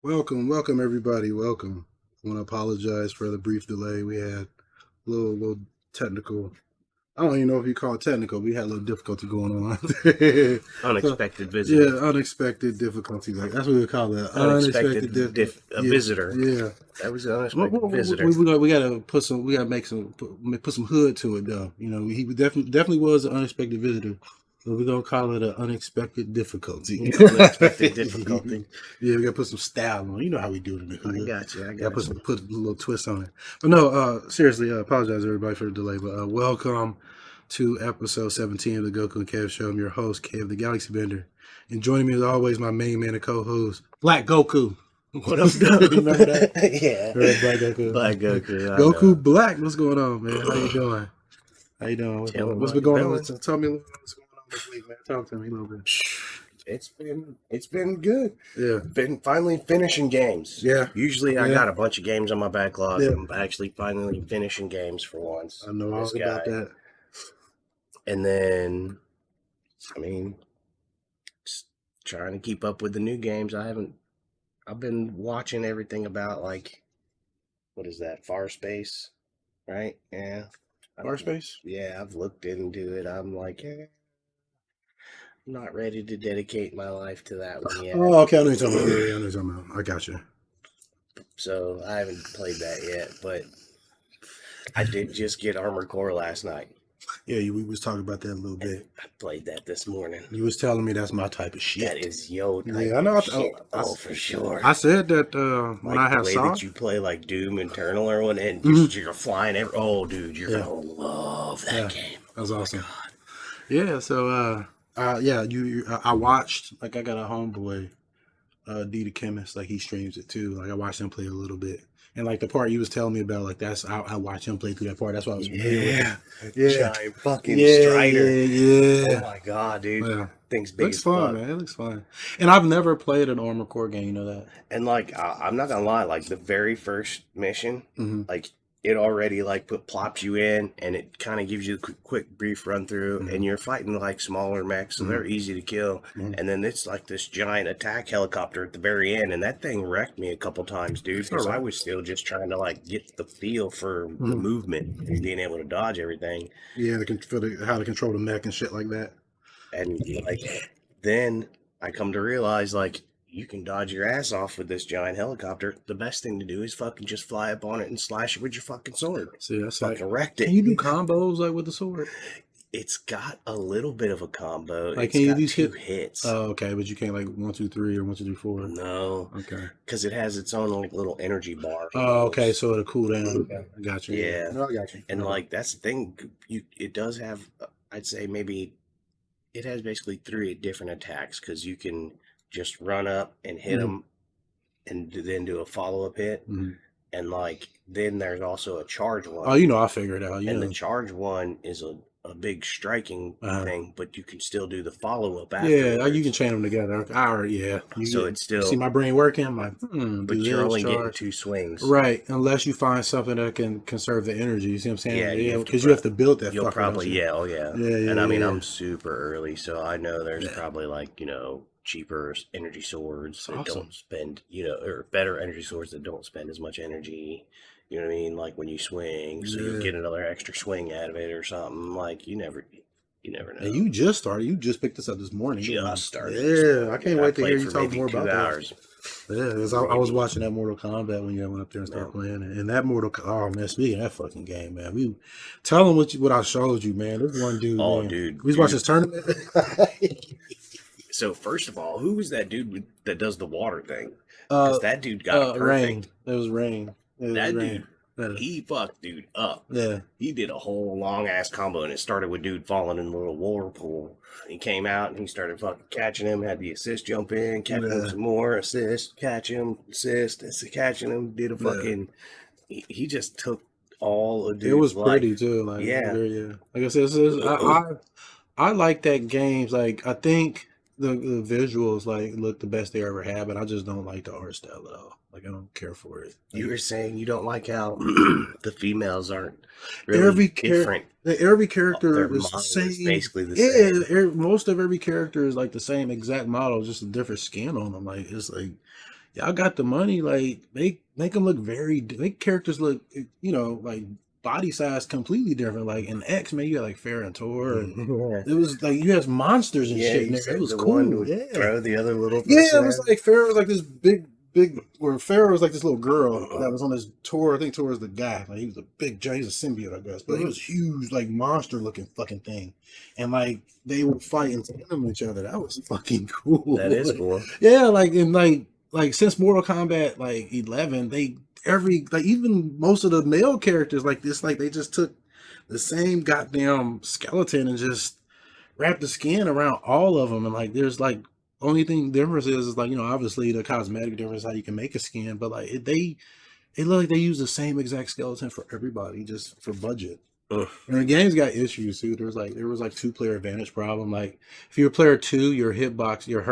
Welcome everybody. Welcome. I want to apologize for the brief delay. We had a little technical. I don't even know if you call it technical. We had a little difficulty going on. So Unexpected visitor. yeah, unexpected difficulty. Like that's what we call it. Unexpected a Yeah, visitor. yeah. That was an unexpected visitor. We gotta put some. We gotta make some. Put some hood to it though. You know, he definitely was an unexpected visitor. But we're gonna call it an unexpected difficulty. Unexpected difficulty. Yeah, we gotta put some style on. You know how we do it in the hood. I got you. Gotta put a little twist on it. But no, seriously, I apologize everybody for the delay. But welcome to episode 17 of the Goku and Kev Show. I'm your host, Kev the Galaxybender, and joining me as always, my main man and co-host, Black Goku. What up, though? You remember that? Yeah. Black Goku. Black Goku. Goku Black. What's going on, man? How you doing? How you doing? What's been going on? Tell me a little bit what's going on this week, man. Talk to me a little bit. It's been good. Yeah. Been finally finishing games. Yeah. Usually I got a bunch of games on my backlog. Yeah. I'm actually finally finishing games for once. I know all about that. And then, I mean, just trying to keep up with the new games. I've been watching everything about, like, what is that, Farspace, right? Yeah. Everspace? Yeah, I've looked into it. I'm like, I'm not ready to dedicate my life to that one yet. Oh, okay. I know you're talking about. Yeah, I know you're talking about. I got you. So I haven't played that yet, but I did just get Armored Core last night. Yeah, we was talking about that a little bit. I played that this morning. You was telling me that's my type of shit. That is yo type yeah, I know. of shit. For sure. I said that when I have the way saw that you play like Doom Eternal or one, and you're flying. Dude, you're gonna love that game. That was awesome. Yeah. So I watched. Like I got a homeboy, D the Chemist. Like he streams it too. Like I watched him play a little bit. And like the part you was telling me about, like I watched him play through that part. That's why I was familiar with it. Giant fucking Strider. Yeah. Oh my god, dude. Yeah. Thing's big. Looks fun, man. It looks fun. And I've never played an Armored Core game. You know that. And like I'm not gonna lie, like the very first mission, like it already like plops you in, and it kind of gives you a quick brief run through, and you're fighting like smaller mechs, so they're easy to kill. And then it's like this giant attack helicopter at the very end, and that thing wrecked me a couple times, dude, because I was still just trying to like get the feel for the movement and being able to dodge everything. Yeah, how to control the mech and shit like that. And like then I come to realize like you can dodge your ass off with this giant helicopter. The best thing to do is fucking just fly up on it and slash it with your fucking sword. See, that's fucking wrecked it. Can you do combos like with the sword? It's got a little bit of a combo. Like, can you do two hits? Oh, okay, but you can't like 1, 2, 3 or 1, 2, 3, 4. No. Okay. Because it has its own like little energy bar. Oh, okay. So it'll cool down. Okay. I got you. Yeah. No, I got you. And like that's the thing. It does have. I'd say maybe it has basically 3 different attacks because you can just run up and hit them and then do a follow-up hit. And like then there's also a charge one. Oh, you know, I figured it out. And the charge one is a big striking thing, but you can still do the follow-up after. Yeah, you can chain them together. So it's still see my brain working. I'm like, but you're only getting 2 swings, right? Unless you find something that can conserve the energy. You see what I'm saying? Yeah, because you have to build that. You'll probably yeah. And I mean, I'm super early, so I know there's probably like cheaper energy swords that don't spend or better energy swords that don't spend as much energy. You know what I mean? Like when you swing, so you get another extra swing out of it or something. Like you never know. And you just started. You just picked this up this morning. Just started. Yeah, I can't wait to hear you talk more about hours. That. Yeah, because I was watching that Mortal Kombat when you went up there and started playing it. And that oh man, speaking of that fucking game, man, tell them what I showed you, man. This one dude. Oh, man. dude, we was watching this tournament. So first of all, who was that dude that does the water thing? Because that dude got Rain. It was Rain. That dude, he fucked dude up. Yeah. He did a whole long ass combo, and it started with dude falling in the little whirlpool. He came out and he started fucking catching him, had the assist jump in, catching him some more, assist, catch him, assist, catching him, did a fucking. He just took all of dude's It was life. pretty too. Like, yeah. Like I said, I like that games. Like I think the visuals look the best they ever had, but I just don't like the art style at all. Like I don't care for it. You were saying you don't like how the females aren't really different. Every character is the same. Is basically the same. Yeah, most of every character is like the same exact model, just a different skin on them. Like it's like y'all got the money. Like they make them look make characters look, like body size completely different. Like in X, man, you got like Farrah and Tor, and it was like you had monsters and shit in there. It was the cool. one would Yeah, throw the other little person. yeah. It was like Farrah was like this big. Where Farrah was like this little girl that was on this Tor. I think Tor was the guy. Like he was a big giant. He's a symbiote, I guess, but he was huge, like monster looking fucking thing. And like they would fight and tandem each other. That was fucking cool. That is cool. Yeah, like in like since Mortal Kombat like 11, even most of the male characters like this, like they just took the same goddamn skeleton and just wrapped the skin around all of them. And like there's like only thing difference is like obviously the cosmetic difference how you can make a skin, but like it look like they use the same exact skeleton for everybody just for budget. And the game's got issues too. There was like 2-player advantage problem. Like if you're player 2, your hitboxes, your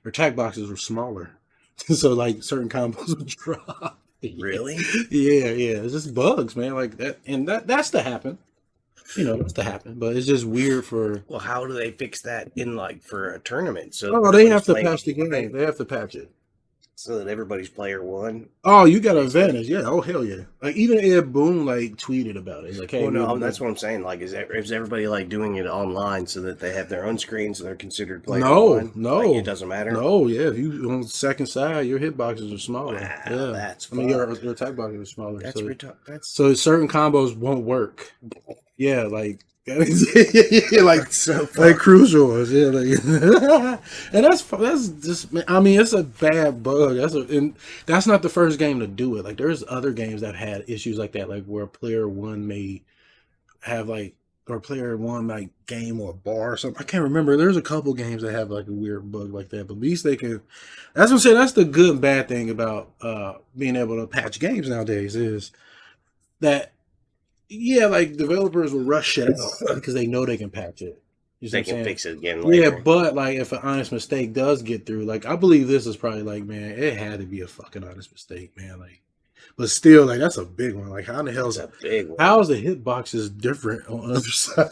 attack boxes were smaller, so like certain combos would drop. Really? Yeah. It's just bugs, man. Like that, and that's to happen. That's to happen. But it's just weird for. Well, how do they fix that in like for a tournament? So they have to patch the game. They have to patch it. So that everybody's player 1. Oh, you got an advantage, yeah. Oh, hell yeah! Like even Ed Boon like tweeted about it. Like, hey, no, that's what I'm saying. Like, is everybody like doing it online so that they have their own screen so they're considered player 1? No, like, it doesn't matter. No, yeah. If you on the second side, your hitboxes are smaller. Wow, yeah, that's. Your attack boxes are smaller. That's so certain combos won't work. Yeah, like. like so like crucial ones, yeah, like, and that's just. I mean, it's a bad bug. That's not the first game to do it. Like, there's other games that have had issues like that, like where player 1 may have like, or player 1 like game or bar or something. I can't remember. There's a couple games that have like a weird bug like that, but at least they can. That's what I'm saying. That's the good and bad thing about being able to patch games nowadays is that. Yeah, like developers will rush shit out because they know they can patch it. They can fix it again later. Yeah, but like if an honest mistake does get through, like I believe this is probably like, man, it had to be a fucking honest mistake, man. Like, but still, like that's a big one. Like, how in the hell is a big one? How is the hitboxes different on the other side?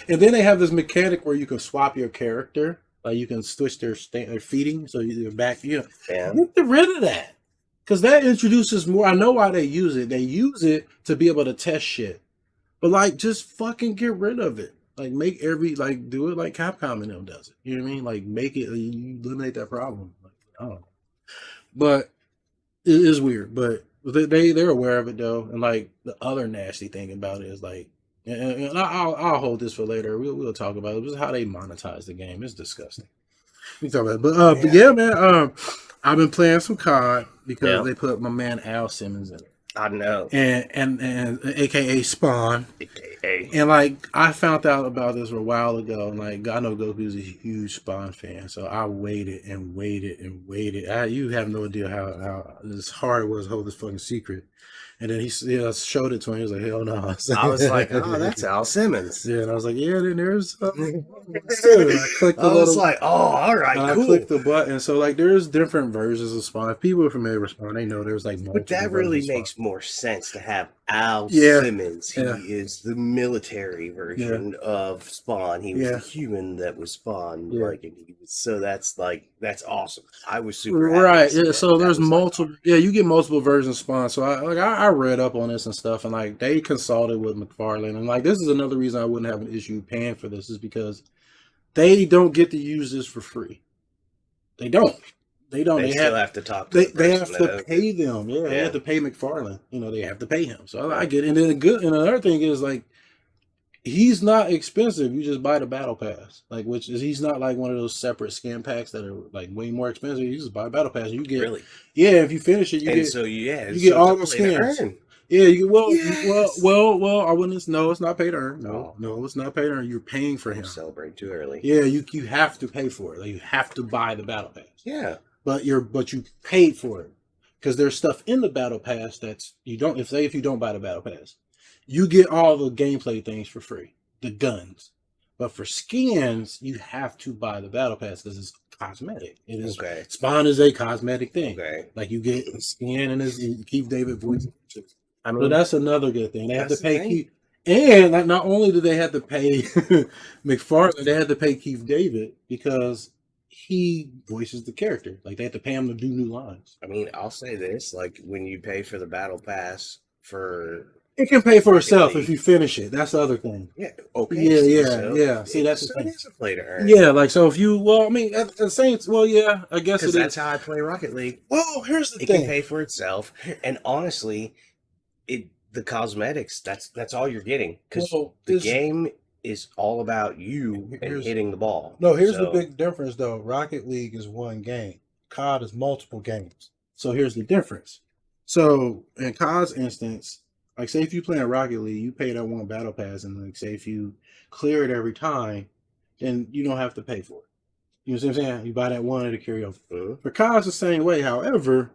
And then they have this mechanic where you can swap your character, like you can switch their feeding, so you're back. Get rid of that. Because that introduces more. I know why they use it. They use it to be able to test shit. But, like, just fucking get rid of it. Like, do it like Capcom and them does it. You know what I mean? Like, make it, you eliminate that problem. Like, I don't know. But it is weird. But they're aware of it, though. And, like, the other nasty thing about it is, like, and I'll hold this for later. We'll talk about it. This is how they monetize the game. It's disgusting. We talk about it. But yeah, man, I've been playing some COD because they put my man Al Simmons in it. I know. And AKA Spawn. AKA. And like I found out about this a while ago, and like I know Goku's a huge Spawn fan, so I waited and waited and waited. You have no idea how this hard it was to hold this fucking secret. And then he showed it to me. He was like, hell no. I was like, oh, that's Al Simmons. Yeah, and I was like, yeah, then there's I was like, oh, all right, cool. I clicked the button. So, like, there's different versions of Spawn. If people are familiar with Spawn, they know there's, like, multiple. But that really makes more sense to have Al Simmons. He is the military version of Spawn. He was the human that was Spawn. Yeah. Like, so that's awesome. I was super happy. Right, yeah, so there's multiple. Like, you get multiple versions of Spawn. So, I read up on this and stuff, and, like, they consulted with McFarlane. And, like, this is another reason I wouldn't have an issue paying for this is because they don't get to use this for free. They don't. They still have to talk to they have to pay them. Yeah, they have to pay McFarlane. They have to pay him. So I get it. And then and another thing is like he's not expensive. You just buy the battle pass. Like he's not like one of those separate skin packs that are like way more expensive. You just buy a battle pass. You get if you finish it, you get all the skins. Yeah, well, I wouldn't. No, it's not pay to earn. No, it's not pay to earn. You're paying for him. Celebrate too early. Yeah, you have to pay for it. Like, you have to buy the battle pass. Yeah, but you paid for it because there's stuff in the battle pass that's you don't. If you don't buy the battle pass, you get all the gameplay things for free, the guns. But for skins, you have to buy the battle pass because it's cosmetic. It is Spawn is a cosmetic thing. Okay, like you get a skin and it's Keith David voice. I mean, so that's another good thing. They have to pay Keith, and like not only do they have to pay McFarlane, they had to pay Keith David because he voices the character. Like they have to pay him to do new lines. I mean, I'll say this: like when you pay for the battle pass for It can pay for Rocket itself League. if you finish it. That's the other thing. Yeah. Okay. Yeah. See, that's the so thing. it is a play to earn. Yeah, like so if you I mean at the same yeah, I guess Because it that's is. how I play Rocket League. Well, here's the It thing. can pay for itself, and honestly, the cosmetics that's all you're getting because the game is all about you and hitting the ball. No, here's the big difference though. Rocket League is one game. COD is multiple games. So here's the difference. So in COD's instance, like say if you play in Rocket League, you pay that one battle pass, and like say if you clear it every time, then you don't have to pay for it. You know what I'm saying? You buy that one to carry over. For COD's the same way. However,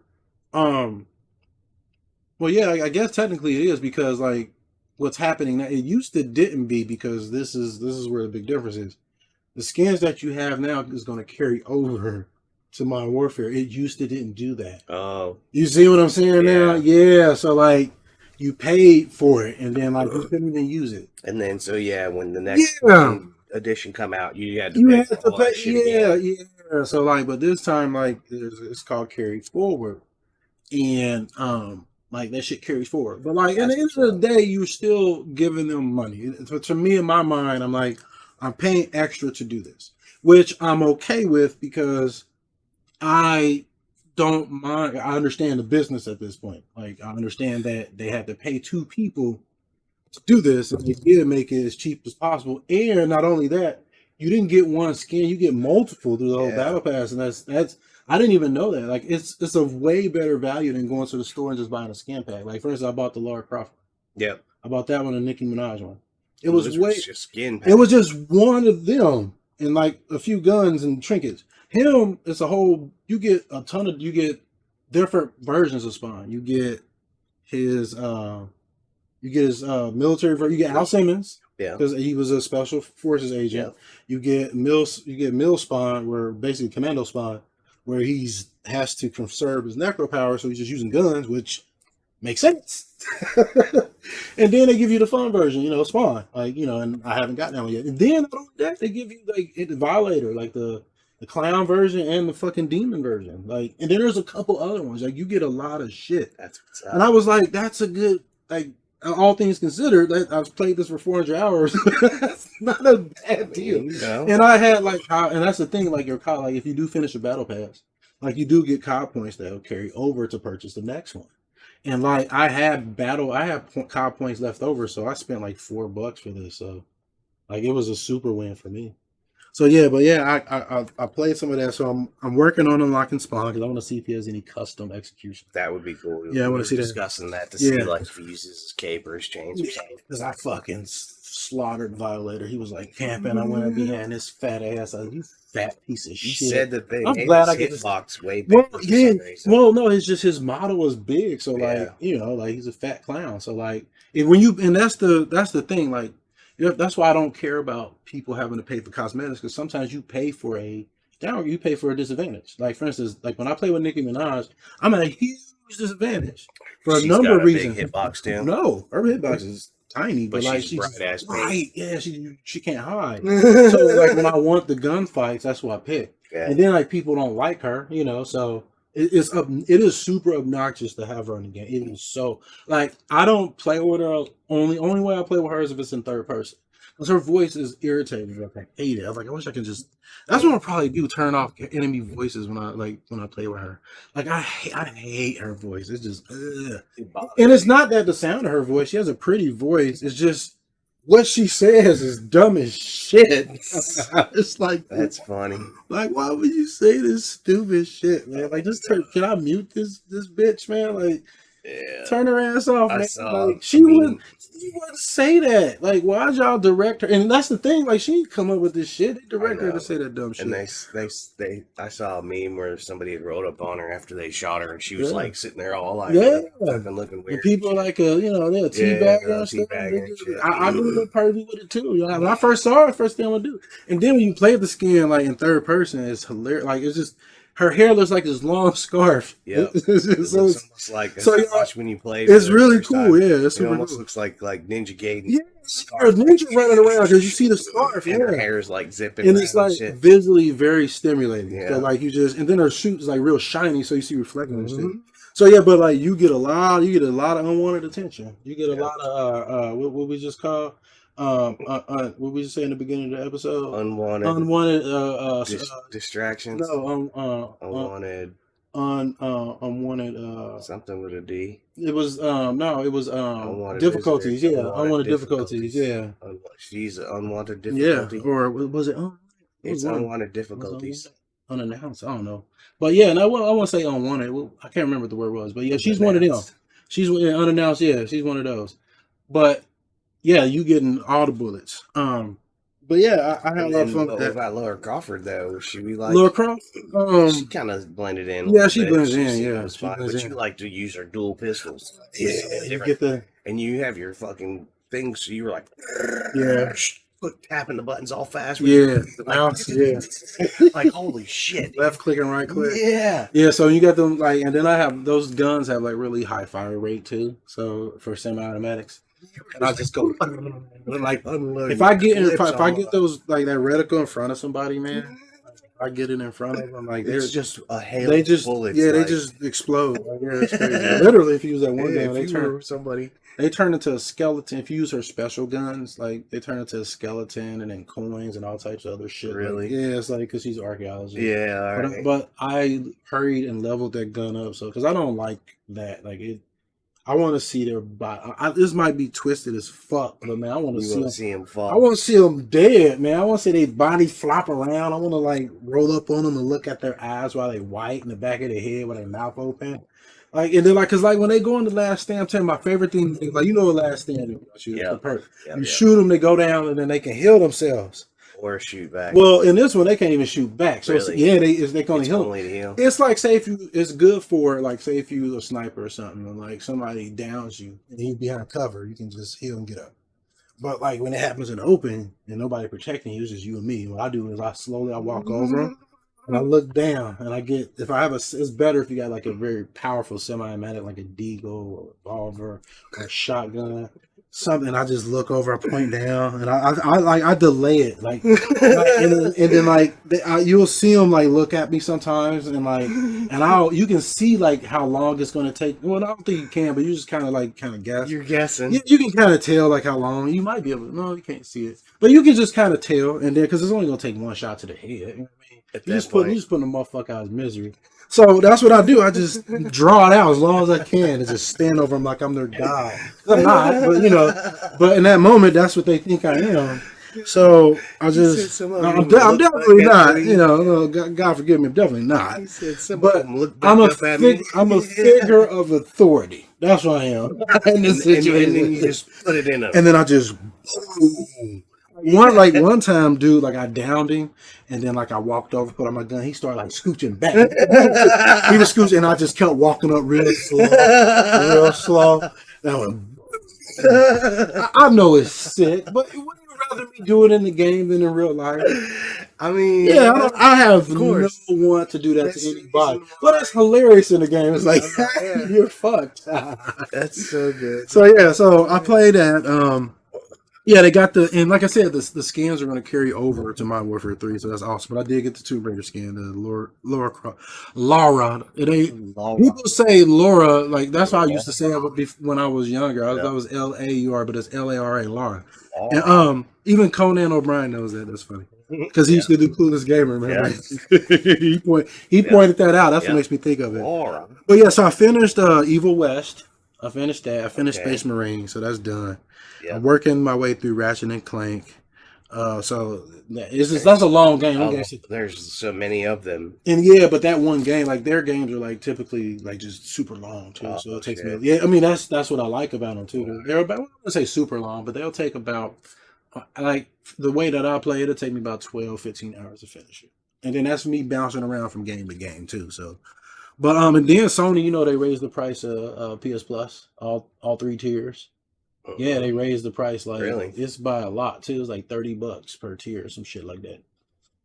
well, yeah, I guess technically it is because like what's happening now. It used to didn't be because this is where the big difference is. The skins that you have now is going to carry over to Modern Warfare. It used to didn't do that. Oh, you see what I'm saying now? Yeah. So like you paid for it, and then like you couldn't even use it. And then so when the next edition come out, you had to pay for all that shit again. Yeah. So like, but this time like it's called carry forward, and like that shit carries forward. But like at the end of the day, you're still giving them money. So to me, in my mind, I'm like, I'm paying extra to do this, which I'm okay with because I don't mind. I understand the business at this point. Like I understand that they had to pay two people to do this, and they did make it as cheap as possible. And not only that, you didn't get one skin; you get multiple through the whole battle pass, and that's. I didn't even know that. Like it's a way better value than going to the store and just buying a skin pack. Like for instance, I bought the Lara Croft. Yep. I bought that one, and Nicki Minaj one. It was just skin pack. It was just one of them and like a few guns and trinkets. Him, it's a whole. You get a ton of. You get different versions of Spawn. You get his. Military version. You get Al Simmons. Yeah. Because he was a special forces agent. Yeah. You get Mill Spawn, where basically Commando Spawn, where he's has to conserve his necro power, so he's just using guns, which makes sense. And then they give you the fun version, Spawn, like and I haven't gotten that one yet. And then not only that, they give you like the Violator, like the clown version and the fucking demon version, like, and then there's a couple other ones. Like you get a lot of shit. That's what's up. And I was like, that's a good like. All things considered, I've played this for 400 hours. That's not a bad deal. And I had and that's the thing, like your COD, like if you do finish a battle pass, like you do get COD points that will carry over to purchase the next one. And like I had COD points left over, so I spent like $4 for this. So like it was a super win for me. So yeah, but yeah, I played some of that. So I'm working on unlocking Spawn because I want to see if he has any custom execution. That would be cool. Yeah, I want to see discussing that to see like if he uses his cape or his chains or something. Because I fucking slaughtered Violator. He was like camping. I went behind his fat ass. I was, you fat piece of shit. You said that they made his hitbox way big. Well, no, it's just his model was big. So like like he's a fat clown. So like and that's the thing, like. That's why I don't care about people having to pay for cosmetics, because sometimes you pay for a disadvantage. Like for instance, like when I play with Nicki Minaj, I'm at a huge disadvantage for a number of reasons. Big hitbox too. No, her hitbox is tiny, but like she's bright-ass right. Yeah, she can't hide. So like when I want the gunfights, that's what I pick. Yeah. And then like people don't like her, so. It is super obnoxious to have her in the game. It is so like I don't play with her. Only way I play with her is if it's in third person, because her voice is irritating. Like I hate it. I was like, I wish I could just. That's what I'll probably do. Turn off enemy voices when I play with her. Like I hate her voice. It's just, and it's not that the sound of her voice. She has a pretty voice. It's just. What she says is dumb as shit. It's like that's funny. Like, why would you say this stupid shit, man? Like, just can I mute this bitch, man? Like, turn her ass off, man. She wouldn't say that. Like, why'd y'all direct her? And that's the thing. Like, she come up with this shit. They direct her to say that dumb shit. And I saw a meme where somebody had rolled up on her after they shot her, and she was like sitting there all like, fucking looking weird. And people like they're teabagging and stuff. I do look pervy with it too. When I first saw her, first thing I'm gonna do. And then when you play the skin like in third person, it's hilarious. Like it's just her hair looks like this long scarf. Yeah, It's it just looks almost like so I yeah, watched when you played. it's For the really first cool. time. Yeah, it's It super almost cool. looks like Ninja Gaiden. Yeah, Scarf. ninja running around because you see the scarf. And her Yeah, hair is like zipping and around it's and like shit. visually very stimulating. Yeah. So like you just, and then her suit is like real shiny, so you see reflecting and shit. Mhm. So yeah, but like you get a lot of unwanted attention. You get a Yeah. lot of what we just call what we just say in the beginning of the episode, unwanted distractions. no Unwanted unwanted something with a D. it was no, it was Unwanted difficulties. visitors. Yeah, unwanted difficulties. Yeah, She's an unwanted yeah, difficulty. or was it? It was It's one. unwanted difficulties. Unannounced. I don't know, but yeah, and I want to say unwanted. Well, I can't remember what the word was, but yeah, she's one of them. She's unannounced. Yeah, she's one of those. But yeah, you getting all the bullets. But yeah, I had a lot of fun with that. What about Laura Crawford though? Should we like Laura Croft? she kind of blended in. Yeah, she blends in. It Yeah, was fine, but you like to use her dual pistols. Yeah, you get the and you have your fucking things. So you were like, yeah. Tapping the buttons all fast. Yeah, like, yeah. Like holy shit. Left click and right click. Yeah. Yeah, so you got them like, and then I have those guns have like really high fire rate too. So for semi-automatics, and I just go like unloading. If I get those like that reticle in front of somebody, man. I get it in front of them, like it's just a hail. They just bullets, yeah, like, they just explode. Like, yeah, it's crazy. Literally, if you use that one gun, they turn into a skeleton. If you use her special guns, like they turn into a skeleton and then coins and all types of other shit. Really? Like, yeah, it's like because she's archaeologist. Yeah, all right. But I hurried and leveled that gun up, so because I don't like that. Like it, I want to see their body. This might be twisted as fuck, but man, I want to see them fall. I want to see them dead, man. I want to see their body flop around. I want to like roll up on them and look at their eyes while they white in the back of their head with their mouth open. Like and then like cause like when they go in the Last Stand, I'm telling you, my favorite thing is like what Last Stand is. You shoot them, they go down, and then they can heal themselves. Or shoot back. Well, in this one, they can't even shoot back. So really? They can only heal. It's like say if you, it's good for like say if you a sniper or something, and like somebody downs you and he's behind cover, you can just heal and get up. But like when it happens in the open and nobody protecting you, it's just you and me. What I do is I walk over them and I look down and I get it's better if you got like a very powerful semi-automatic like a deagle or a revolver or a shotgun. Something I just look over, I point down, and I delay it, like and then like you'll see them like look at me sometimes, and like you can see like how long it's gonna take. Well, I don't think you can, but you just kind of guess. You're guessing. You can kind of tell like how long you might be able to. No, you can't see it, but you can just kind of tell, and then because it's only gonna take one shot to the head. You know what I mean? You just putting the motherfucker out of misery. So that's what I do. I just draw it out as long as I can and just stand over them like I'm their god. I'm not, but but in that moment, that's what they think I am. So I'm definitely not. God forgive me, I'm definitely not. But I'm a figure of authority. That's what I am in this situation. And then you just put it in and then I just. One time, dude, like I downed him, and then like I walked over, put on my gun. He started like scooching back. He was scooching, and I just kept walking up real slow. That one, I know it's sick, but wouldn't you rather me do it in the game than in real life? I mean, yeah, I have no one to do that to anybody, but it's hilarious in the game. It's like you're fucked. That's so good. So yeah, so I played that. Yeah, they got and like I said, the skins are going to carry over to Modern Warfare 3, so that's awesome. But I did get the Tomb Raider skin, the Laura. It ain't. People say Laura, like that's how I used to say it when I was younger. I thought it was Laura, but it's Lara, Laura. And even Conan O'Brien knows that. That's funny because he used to do Clueless Gamer. Remember? Yeah. he pointed that out. That's what makes me think of it. Laura. But yeah, so I finished Evil West. I finished that. I finished Space Marine, so that's done. Yep. I'm working my way through Ratchet and Clank. So that's a long game. There's so many of them. And yeah, but that one game, like their games are like typically like just super long too. So it takes me. Yeah, I mean that's what I like about them too. They're about, I wouldn't say super long, but they'll take about like the way that I play it'll take me about 12-15 hours to finish it. And then that's me bouncing around from game to game too. So but and then Sony, they raised the price of PS Plus, all 3 tiers. Yeah, they raised the price it's by a lot too. It's like $30 per tier or some shit like that.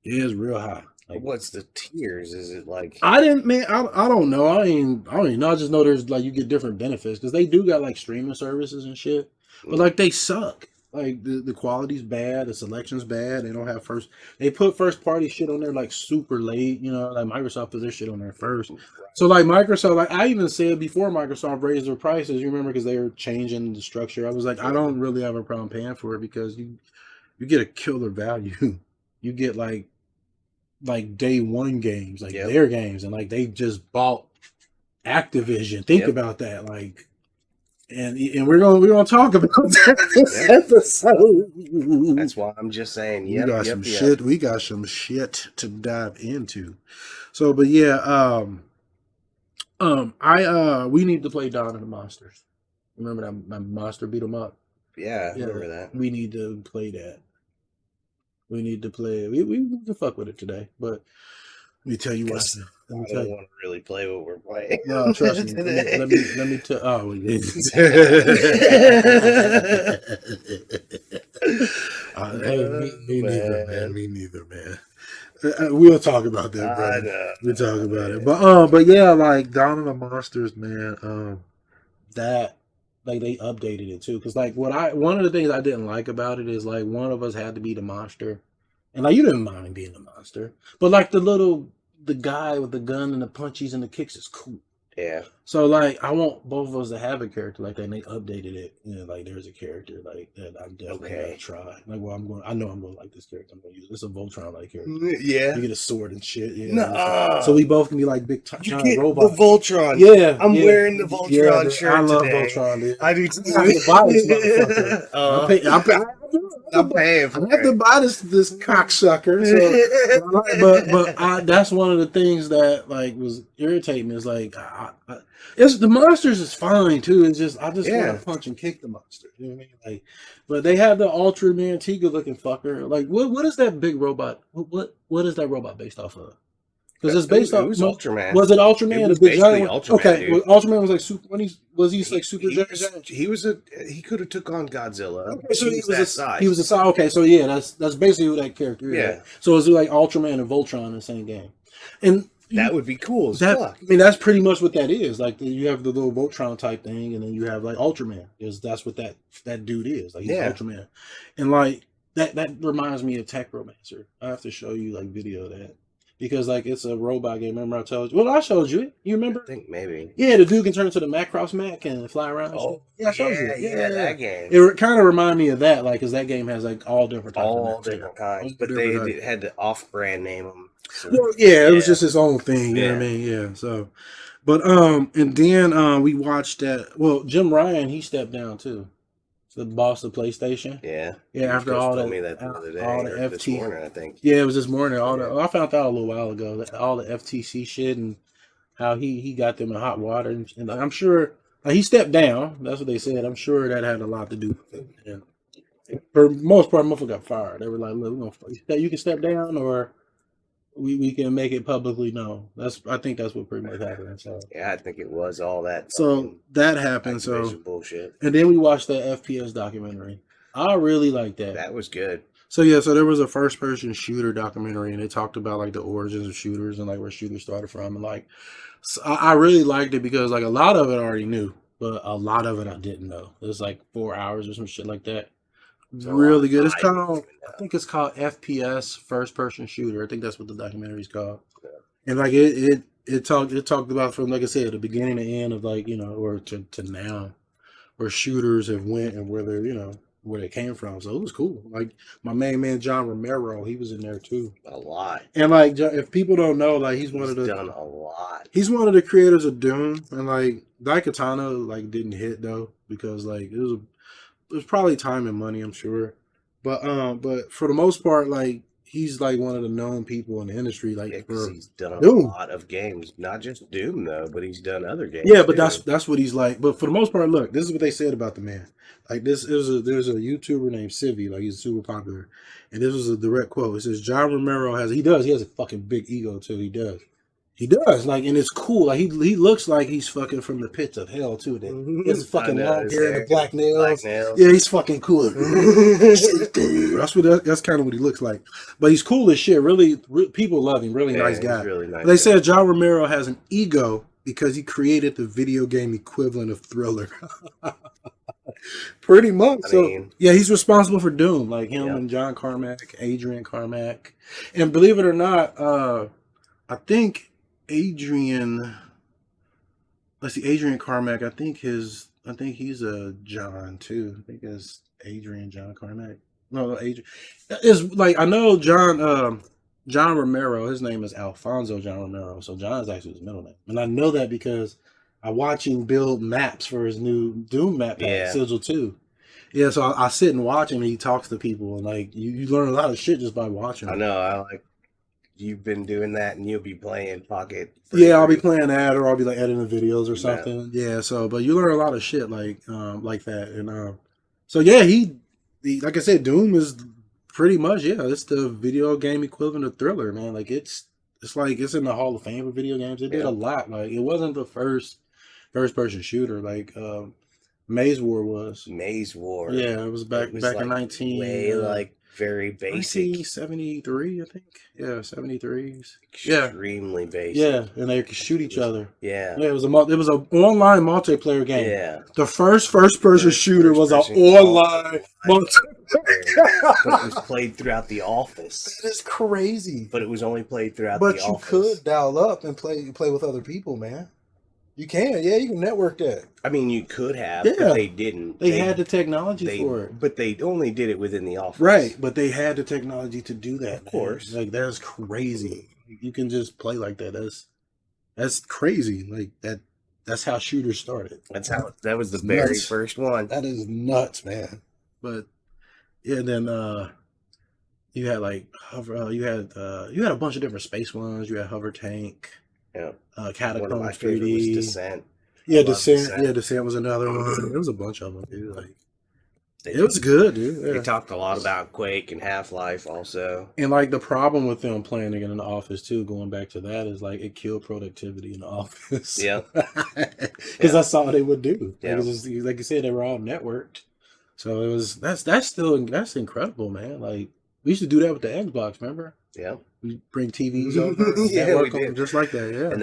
Yeah, it's real high. Like, what's the tiers? Is it like I didn't, man. I don't know. I don't even know. I just know there's like you get different benefits because they do got like streaming services and shit, but like they suck. Like the quality's bad, the selection's bad. They don't have first. They put first party shit on there like super late. You know, like Microsoft put their shit on there first. So like Microsoft, like I even said before Microsoft raised their prices. You remember because they were changing the structure. I was like, I don't really have a problem paying for it because you get a killer value. You get like day one games, like their games, and like they just bought Activision. Think about that, like, and we're gonna talk about that this episode. That's why I'm just saying. We got some shit. We got some shit to dive into. So, but yeah, we need to play Dawn of the Monsters. Remember that monster beat 'em up? Yeah, I remember that. We need to play that. We need to play. We can fuck with it today, but let me tell you what. I don't want to really play what we're playing. No, trust me. Let me tell. Oh, we did. Me neither, man. Me neither, man. We'll talk about that, bro. We'll talk about it. But yeah, like Dawn of the Monsters, man. That like they updated it too, because like one of the things I didn't like about it is like one of us had to be the monster, and like you didn't mind being the monster, but like the guy with the gun and the punchies and the kicks is cool. Yeah. So like I want both of us to have a character like that, and they updated it. You know, like there's a character like that I'm definitely gonna try. Like, well, I know I'm gonna like this character. I'm gonna use it. It's a Voltron like character. Yeah. You get a sword and shit. Yeah. No. So we both can be like big time robots. The Voltron. Yeah. I'm wearing the Voltron shirt. I love today. Voltron, dude. I do too. I have to buy this motherfucker. I'm paying for it. I have to buy this cocksucker. So, that's one of the things that like was irritating me. Is like, it's the monsters is fine too. It's just I just want to punch and kick the monster. You know what I mean? Like, but they have the Ultra Mantiga looking fucker. Like, what is that big robot? What is that robot based off of? Because it's based off. It was Ultraman. Was it Ultraman? It was basically Ultraman. Okay, well, Ultraman was like super. Was he like super? He could have took on Godzilla. Okay, so he was a size. Okay, so yeah, that's basically who that character is. Yeah. So it's like Ultraman and Voltron in the same game, and that would be cool as fuck. I mean, that's pretty much what that is. Like you have the little Voltron type thing, and then you have like Ultraman. That's what that dude is. Like he's Ultraman, and like that reminds me of Tech Romancer. I have to show you like video of that. Because like it's a robot game. Remember I told you? Well, I showed you it. You remember? I think maybe. Yeah, the dude can turn into the Macross Mac and fly around. And yeah, I showed you. Yeah, that game. It kind of reminded me of that, like, because that game has like all different types. All different kinds, but they had to off-brand name them. So, well, yeah, it was just its own thing. You know what I mean? Yeah. So, but and then we watched that. Well, Jim Ryan he stepped down too. The boss of PlayStation. Yeah. After all told me that the other day, all the FT this morning, I think. Yeah, it was this morning. I found out a little while ago that all the FTC shit and how he got them in hot water, and I'm sure he stepped down. That's what they said. I'm sure that had a lot to do with it. And for the most part, motherfucker got fired. They were like, "Look, you can step down, or we can make it publicly known." I think that's what pretty much happened. So yeah, I think it was all that. So that happened. So bullshit. And then we watched the FPS documentary. I really liked that. That was good. So yeah, so there was a first-person shooter documentary, and it talked about like the origins of shooters and like where shooters started from, and like so I really liked it because like a lot of it I already knew, but a lot of it I didn't know. It was like 4 hours or some shit like that. So really good. I think it's called FPS, first person shooter. I think that's what the documentary is called. Yeah. And like it talked about from, like I said, the beginning to end of like, or to now, where shooters have went and where they're, where they came from. So it was cool. Like my main man John Romeo, he was in there too. A lot. And like if people don't know, like he's done a lot. He's one of the creators of Doom, and like Daikatana like didn't hit though because like it was probably time and money, I'm sure. But for the most part, like he's like one of the known people in the industry. Like he's done a lot of games, not just Doom though, but he's done other games. Yeah, but that's what he's like. But for the most part, look, this is what they said about the man. Like there's a YouTuber named Civi, like he's super popular, and this was a direct quote. It says John Romero he has a fucking big ego too. He does. He does, like, and it's cool. Like he looks like he's fucking from the pits of hell too. Then he has the I fucking know long his hair and the hair, black black nails. nails. Yeah, he's fucking cool. That's kind of what he looks like. But he's cool as shit. Really, people love him. Really nice He's guy. really nice. But they said John Romero has an ego because he created the video game equivalent of Thriller. Pretty much. So yeah, he's responsible for Doom, like him and John Carmack, Adrian Carmack, and believe it or not, I think Adrian. Let's see, Adrian Carmack. I think he's a John too. I think it's Adrian John Carmack. No, Adrian. Is like I know John. John Romero. His name is Alfonso John Romero. So John is actually his middle name, and I know that because I watch him build maps for his new Doom map pack, Sigil 2. Yeah, so I sit and watch him, and he talks to people, and like you learn a lot of shit just by watching him. I know. I like. You've been doing that, and you'll be playing Pocket. Yeah, I'll be playing that, or I'll be like editing videos or something. Yeah, so but you learn a lot of shit like that, and so yeah, he like I said, Doom is pretty much it's the video game equivalent of Thriller, man. Like it's like it's in the Hall of Fame for video games. It did a lot. Like it wasn't the first person shooter like Maze War was. Maze War. Yeah, it was back like in 19 way like very basic. 1973, I think. Yeah, 73s. Extremely basic. Yeah, and they could shoot each other. Yeah. Yeah, it was an online multiplayer game. Yeah. The first person shooter was an online multiplayer. But it was played throughout the office. That is crazy. But it was only played throughout the office. But you could dial up and play with other people, man. You can, you can network that. I mean, you could have, but they didn't. They had the technology for it. But they only did it within the office. Right, but they had the technology to do that. Of course. Like, that's crazy. You can just play like that. That's crazy. Like, that's how shooters started. That was the very first one. That is nuts, man. But, yeah, then, you had, like, hover, you had a bunch of different space ones. You had Hover Tank. Yeah. Catacombs 3D. Was Descent. Yeah, Descent. Yeah, Descent was another one. There was a bunch of them, dude. Like, it was good, dude. Yeah. They talked a lot about Quake and Half-Life also. And like the problem with them playing it in the office too, going back to that, is like it killed productivity in the office. Yeah. Because that's all they would do. Yeah. Like you said, they were all networked. So it was that's incredible, man. Like we used to do that with the Xbox, remember? Yeah. We bring TVs over, network them just like that, yeah. And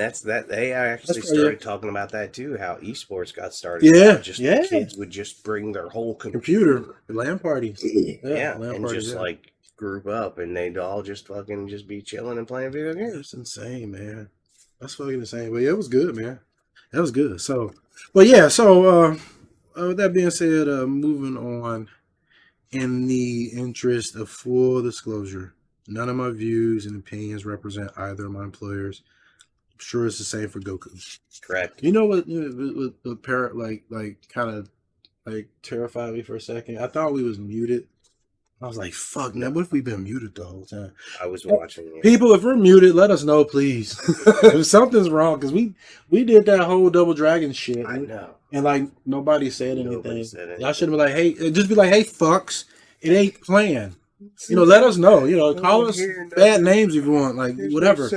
they actually started talking about that too, how esports got started. Yeah. Kids would just bring their whole computer LAN parties. Yeah. And just like group up and they'd all just fucking just be chilling and playing video games. That's insane, man. That's fucking insane. But yeah, it was good, man. That was good. So but yeah, so with that being said, moving on, in the interest of full disclosure, none of my views and opinions represent either of my employers. I'm sure it's the same for Goku. Correct. You know what? The parrot like kind of like terrified me for a second. I thought we was muted. I was like, "Fuck, man! What if we've been muted the whole time?" I was watching you. People, if we're muted, let us know, please. If something's wrong, because we did that whole Double Dragon shit. I know. And like nobody said anything. Y'all should be like, "Hey," just be like, "Hey, fucks, it ain't playing." You know, let us know. You know, call us bad names if you want, like whatever.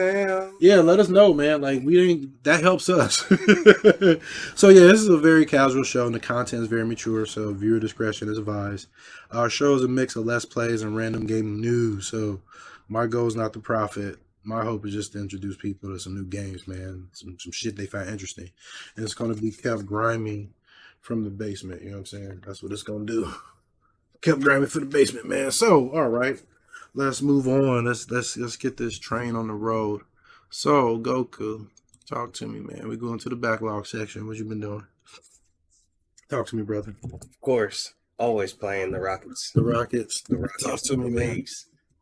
Yeah, let us know, man. Like we ain't that helps us. So yeah, this is a very casual show, and the content is very mature. So viewer discretion is advised. Our show is a mix of Let's Plays and random gaming news. So my goal is not to profit. My hope is just to introduce people to some new games, man. Some shit they find interesting, and it's going to be kept grimy from the basement. You know what I'm saying? That's what it's going to do. Kept driving for the basement, man. So, all right, let's move on. Let's get this train on the road. So, Goku, talk to me, man. We're going to the backlog section. What you been doing? Talk to me, brother. Of course, always playing the Rockets. The Rockets. Talk to me, man.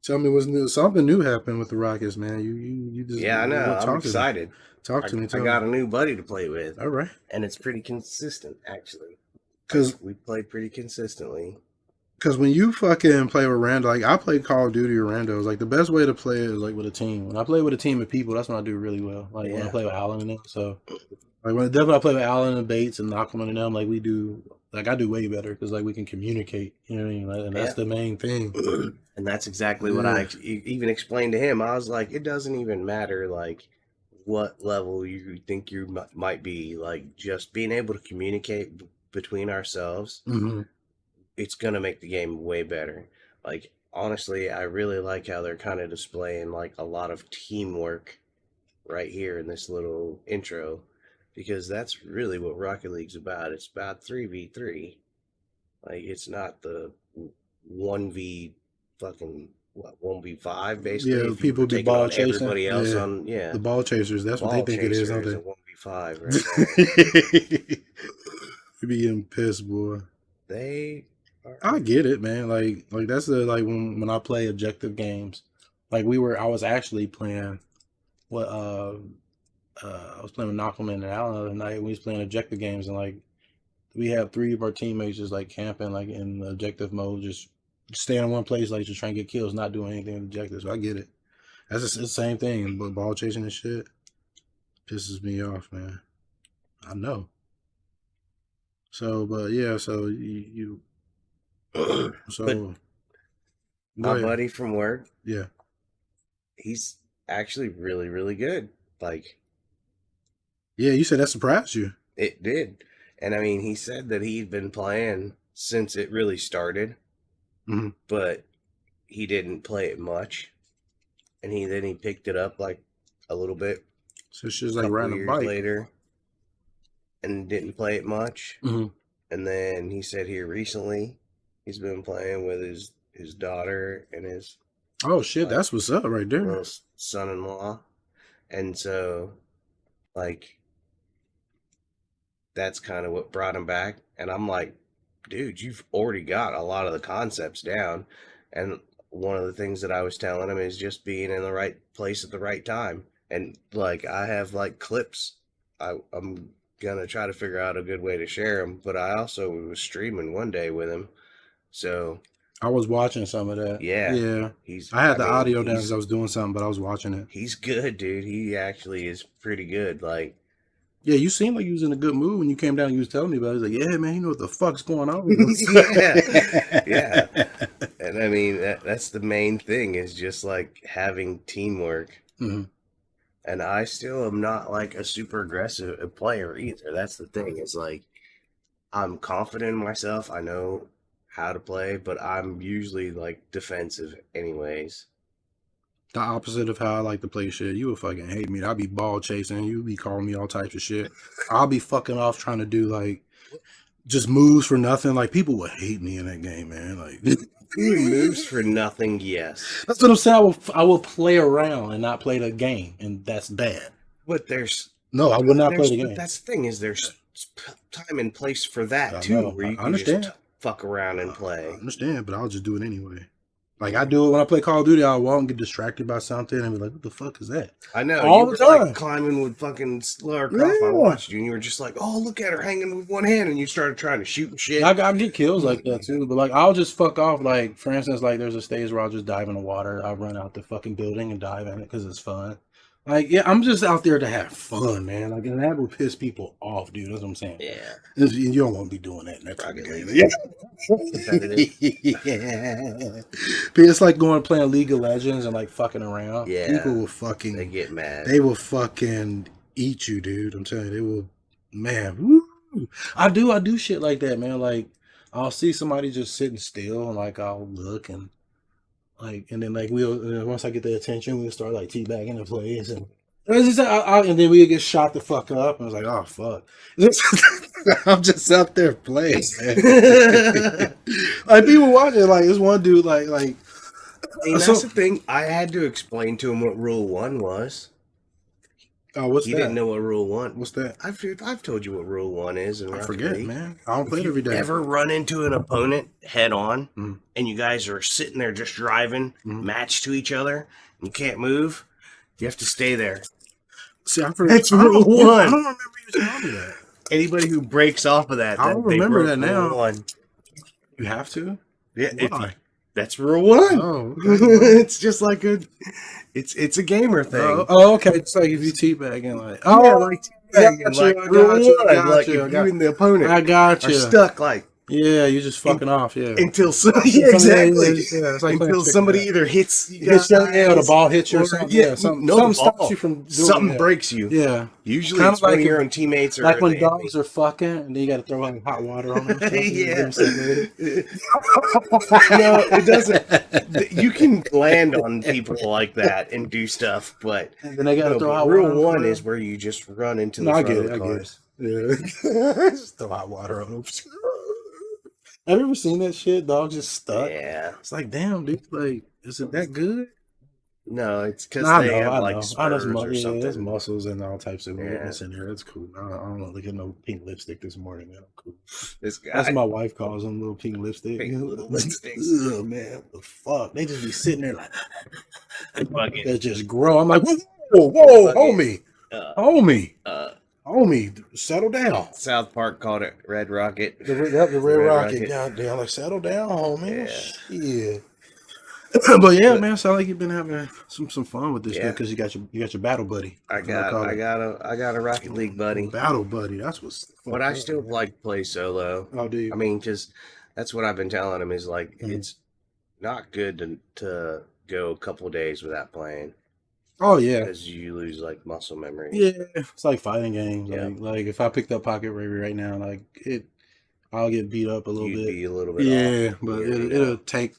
Tell me what's new. Something new happened with the Rockets, man. You just I know. I'm excited. Talk to me. I got a new buddy to play with. All right, and it's pretty consistent actually. Because we play pretty consistently. Because when you fucking play with rando, like I play Call of Duty or randos, like the best way to play it is like with a team. When I play with a team of people, that's when I do really well. Like when I play with Alan and them. So like when I play with Alan and Bates and Knockman and them, like we do, like I do way better because like we can communicate. You know what I mean? Like, and that's the main thing. And that's exactly what I even explained to him. I was like, it doesn't even matter like what level you think you might be. Like, just being able to communicate between ourselves, it's gonna make the game way better. Like, honestly, I really like how they're kind of displaying like a lot of teamwork right here in this little intro, because that's really what Rocket League's about. It's about 3v3. Like, it's not the 1v fucking what 1v5 basically. Yeah, If you people were be taking ball on chasing. everybody else Yeah, on the ball chasers. That's what they ball think it is, chaser don't is they? a 1v5 right there. You be getting pissed, boy. They are. I get it, man. Like that's the like when I play objective games. Like I was actually playing what I was playing with Knockelman and Allen the other night. We was playing objective games, and like we have three of our teammates just like camping like in the objective mode, just staying in one place, like just trying to get kills, not doing anything with objectives. So I get it. That's just the same thing, but ball chasing and shit pisses me off, man. I know. So, but yeah, so you so But go my ahead. buddy from work, Yeah. he's actually really, really good. Like, Yeah, you said that surprised you. it did. And I mean, he said that he'd been playing since it really started, but he didn't play it much. And then he picked it up like a little bit. So it's just like riding a bike later, and didn't play it much. And then he said here recently, he's been playing with his daughter and his oh shit, that's what's up right there. little son-in-law. And so, like, that's kind of what brought him back. And I'm like, dude, you've already got a lot of the concepts down. And one of the things that I was telling him is just being in the right place at the right time. And like, I have like clips. I'm gonna try to figure out a good way to share them. But I also was streaming one day with him, so I was watching some of that. yeah. I had the audio down because I was doing something, but I was watching it. He's good, dude. He actually is pretty good. Like, yeah, you seemed like you was in a good mood when you came down and you was telling me about it. I was like, yeah, man, you know what the fuck's going on? yeah. And I mean, that's the main thing, is just like having teamwork. And I still am not like a super aggressive player either. That's the thing. It's like, I'm confident in myself. I know how to play, but I'm usually like defensive anyways. The opposite of how I like to play shit. You would fucking hate me. I'll be ball chasing. You be calling me all types of shit. I'll be fucking off trying to do like just moves for nothing. Like people would hate me in that game, man. Like moves for nothing. Yes, that's what I'm saying. I will play around and not play the game, and that's bad. But there's no, I would not play the game. But that's the thing, is there's time and place for that too, where you can just fuck around and play. I understand, but I'll just do it anyway. Like I do it when I play Call of Duty. I'll walk and get distracted by something and be like, "What the fuck is that?" I know all the time. Like climbing with fucking Lara Croft. I watched you, and you were just like, "Oh, look at her hanging with one hand," and you started trying to shoot and shit. I get kills like that too, but like I'll just fuck off. Like for instance, like there's a stage where I'll just dive in the water. I'll run out the fucking building and dive in it because it's fun. Like, yeah, I'm just out there to have fun, man. Like, and that will piss people off, dude. That's what I'm saying. Yeah. You don't want to be doing that in that type of game. Yeah. It's like going playing League of Legends and like fucking around. Yeah. People will fucking. They get mad. They will fucking eat you, dude. I'm telling you, they will. Man, woo. I do shit like that, man. Like, I'll see somebody just sitting still and like I'll look and. Like, and then like once I get their attention, we'll start like teabagging the place, and and then we get shot the fuck up. And I was like, oh fuck, I'm just out there playing, man. Like people watching, like this one dude, like. And that's the thing. I had to explain to him what Rule 1 was. Oh, what's that? He didn't know what Rule 1. What's that? I've told you what Rule 1 is. I forget, man. I don't play it every day. Ever run into an opponent head on, and you guys are sitting there just driving, matched to each other, and you can't move? You have to stay there. See, I forget. That's Rule 1. I don't remember you telling me that. Anybody who breaks off of that, I don't remember that now. Rule 1. You have to. Yeah. That's Rule 1. Oh, okay. It's just like it's a gamer thing. Oh, okay. It's like if you teabagging, like like Rule 1, like if you and the opponent I got you. are stuck, like Yeah, you're just fucking off. Yeah. Until Yeah, exactly. It's like playing Until chicken. somebody either hits you Hits you, or the guys, ball hits you, or or something. Yeah, no, the something stops ball. you from doing Something it. breaks you. Yeah, Usually kind it's of one like of your own teammates or like when the dogs are fucking, and then you got to throw like hot water on them. So get yeah. them separated. No, it doesn't. You can land on people like that and do stuff, but And then they got to no. throw But hot real water on one them. is where you just run into No, the I front get of it. the I get it. cars. Yeah, just throw hot water on them. Have you ever seen that shit? Dogs just stuck. Yeah. It's like, damn, dude. Like, is it that good? No, it's because Nah, they have I like know. spurs or Yeah, something. there's muscles and all types of Yeah. movements in there. That's cool. I don't know. Look at no pink lipstick this morning, man. I'm cool. This guy. That's what my wife calls them, little pink lipstick. Pink little lipsticks. Ugh, man, what the fuck? They just be sitting there like Fucking, they just grow. I'm like, whoa, homie, homie, settle down. South Park called it Red Rocket. The Red Rocket. God damn, like settle down, homie. Yeah. Shit. But yeah, man, sound like you've been having some fun with this because you got your battle buddy. I got a Rocket League buddy. Battle buddy. That's what's. But I still like to play solo. Oh, do you? I mean, because that's what I've been telling him is like it's not good to go a couple days without playing. Oh yeah, because you lose like muscle memory. Yeah, it's like fighting games. Yeah. Like if I picked up Pocket Bravery right now, like I'll get beat up a little bit. Be a little bit. Yeah, off. but it'll take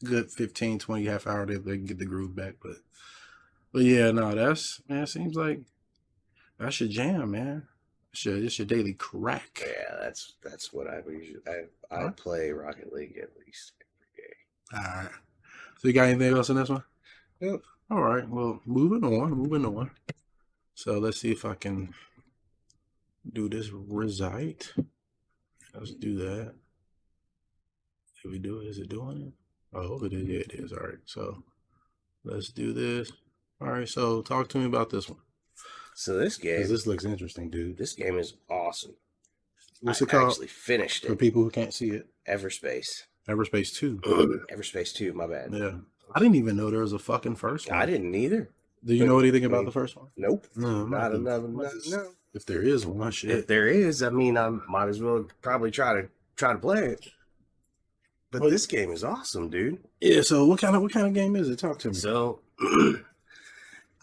good 15, 20 half hour to get the groove back. But yeah, no, it seems like that's your jam, man. It's your daily crack. Yeah, that's what I usually. I play Rocket League at least every day. All right. So you got anything else in this one? Yep. All right. Well, moving on. So let's see if I can do this recite. Let's do that. Did we do it? Is it doing it? Oh, it is. Yeah, it is. All right. So let's do this. All right. So talk to me about this one. So this game. This looks interesting, dude. This game is awesome. What's it called? I actually finished it. For people who can't see it. Everspace. Everspace 2. Everspace 2, my bad. Yeah. I didn't even know there was a fucking first one. I didn't either. Do you know anything about the first one? Nope. No. No. If there is one, shit. If there is, I mean, I might as well probably try to play it. But this game is awesome, dude. Yeah. So what kind of game is it? Talk to me. So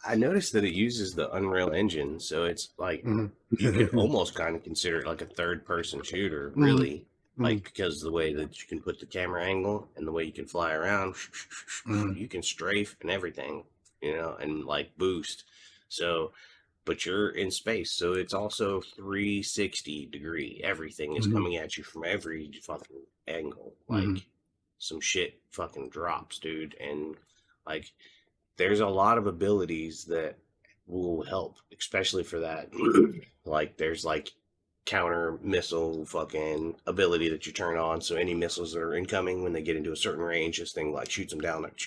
I noticed that it uses the Unreal Engine, so it's like you could almost kind of consider it like a third-person shooter, really. Like because the way that you can put the camera angle and the way you can fly around, you can strafe and everything, and like boost. So, but you're in space, so it's also 360 degree. Everything is coming at you from every fucking angle. Like some shit fucking drops, dude. And like there's a lot of abilities that will help, especially for that. Like there's like counter missile fucking ability that you turn on, so any missiles that are incoming when they get into a certain range, this thing like shoots them down like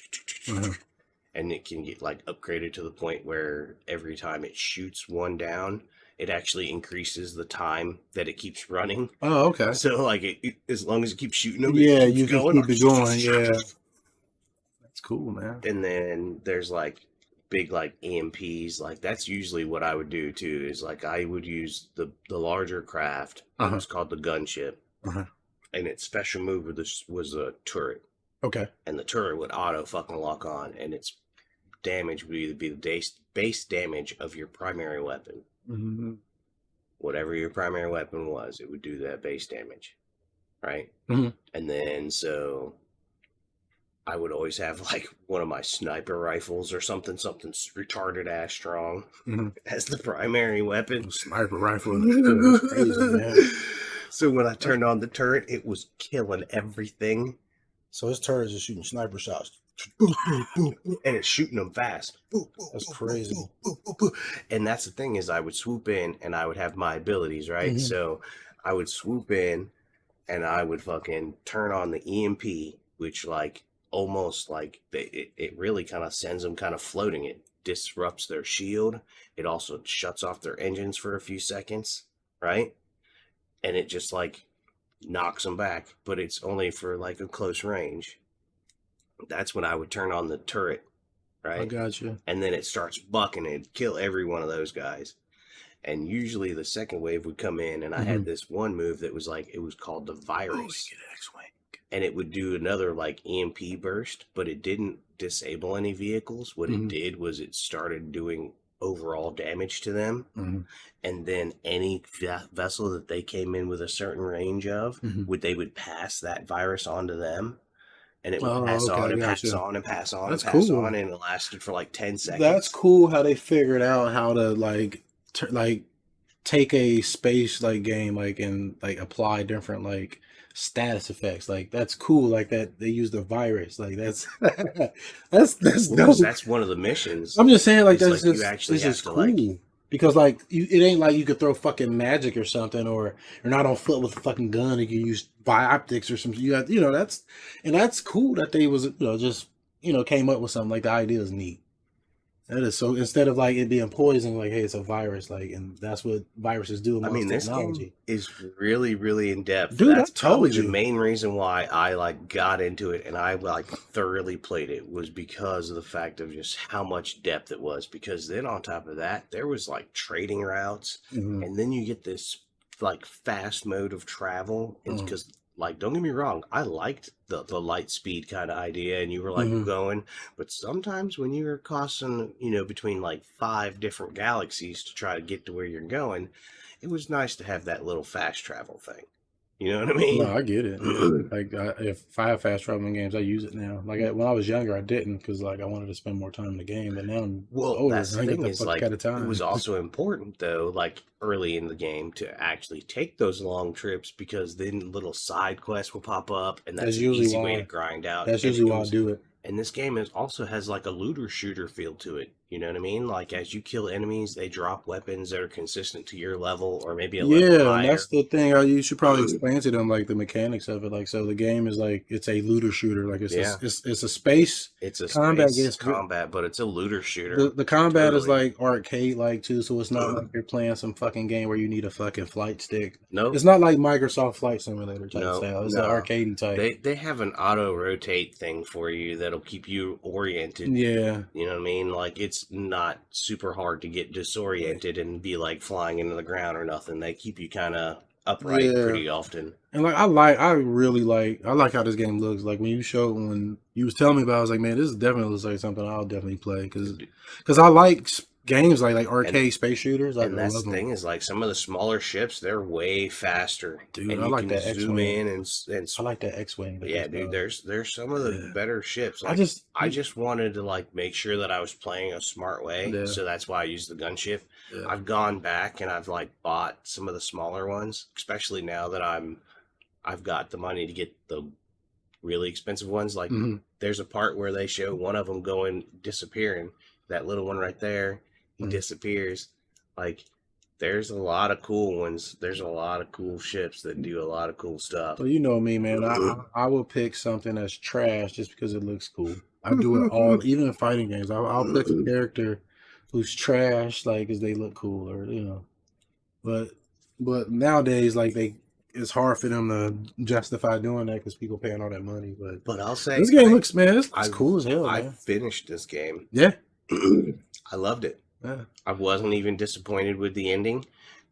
and it can get like upgraded to the point where every time it shoots one down, it actually increases the time that it keeps running. Oh, okay. So like as long as it keeps shooting them, yeah, you can keep it going. Yeah, that's cool, man. And then there's like big like EMPs, like that's usually what I would do too, is like I would use the larger craft. It's called the gunship, and its special move was a turret. Okay. And the turret would auto fucking lock on, and its damage would either be the base damage of your primary weapon. Whatever your primary weapon was, it would do that base damage, right? And then so I would always have like one of my sniper rifles or something retarded ass strong as the primary weapon. Sniper rifle is crazy, man. So when I turned on the turret, it was killing everything. So his turret is just shooting sniper shots. And it's shooting them fast. That's crazy. And that's the thing is I would swoop in and I would have my abilities, right? So I would swoop in and I would fucking turn on the EMP, which like almost like it really kind of sends them kind of floating. It disrupts their shield. It also shuts off their engines for a few seconds, right? And it just like knocks them back, but it's only for like a close range. That's when I would turn on the turret, right? I got you. And then it starts bucking and kill every one of those guys. And usually the second wave would come in, and I had this one move that was like, it was called the virus. Get X-Wing. And it would do another like EMP burst, but it didn't disable any vehicles. What it did was it started doing overall damage to them. And then any vessel that they came in with a certain range of, they would pass that virus onto them. And it would pass on and pass on and pass on and pass on, and it lasted for like 10 seconds. That's cool how they figured out how to like take a space like game and apply different like status effects. Like that's cool. Like that they use the virus. Like that's dope. That's one of the missions. I'm just saying that's like just you actually this have is to cool. Because it ain't like you could throw fucking magic or something, or you're not on foot with a fucking gun. You can use bioptics or something. You got that's cool that they was just came up with something like the idea is neat. That is so. Instead of like it being poison, like hey, it's a virus, and that's what viruses do. I mean, this game is really, really in depth. Dude, that's probably the main reason why I got into it and I thoroughly played it was because of the fact of just how much depth it was. Because then on top of that, there was trading routes, and then you get this fast mode of travel. It's because don't get me wrong, I liked the light speed kind of idea, and you were going, but sometimes when you were crossing, between 5 different galaxies to try to get to where you're going, it was nice to have that little fast travel thing. You know what I mean? No, I get it. If I have fast traveling games, I use it now. When I was younger, I didn't because I wanted to spend more time in the game. But now I'm older. That's the thing is it was also important though, early in the game to actually take those long trips because then little side quests will pop up, and that's an easy way to grind out. That's usually why I do it. And this game also has a looter shooter feel to it. You know what I mean? As you kill enemies, they drop weapons that are consistent to your level or maybe a level higher. Yeah, that's the thing. You should probably explain to them the mechanics of it. So the game is it's a looter shooter. It's a space. It's a combat space combat, but it's a looter shooter. The combat is arcade too. So it's not you're playing some fucking game where you need a fucking flight stick. No, it's not like Microsoft Flight Simulator type style. It's an arcadey type. They have an auto rotate thing for you that'll keep you oriented. Yeah, you know what I mean. It's not super hard to get disoriented and be flying into the ground or nothing. They keep you kind of upright pretty often. And I like how this game looks. When you was telling me about it, I was like, man, this definitely looks like something I'll definitely play because I like games like arcade space shooters. And that's the thing is some of the smaller ships, they're way faster. Dude, and I like that zoom in and I like that X-Wing. Yeah, dude, there's some of the better ships. I just wanted to make sure that I was playing a smart way, so that's why I used the gunship. Yeah. I've gone back and I've bought some of the smaller ones, especially now that I've got the money to get the really expensive ones. There's a part where they show one of them disappearing. That little one right there, he disappears. There's a lot of cool ones. There's a lot of cool ships that do a lot of cool stuff. So you know me, man. I will pick something that's trash just because it looks cool. I do it all, even in fighting games. I'll pick a character who's trash, because they look cool, or But nowadays, it's hard for them to justify doing that because people paying all that money. But I'll say this game looks, man, it's cool as hell. I finished this game. Yeah, I loved it. Yeah. I wasn't even disappointed with the ending,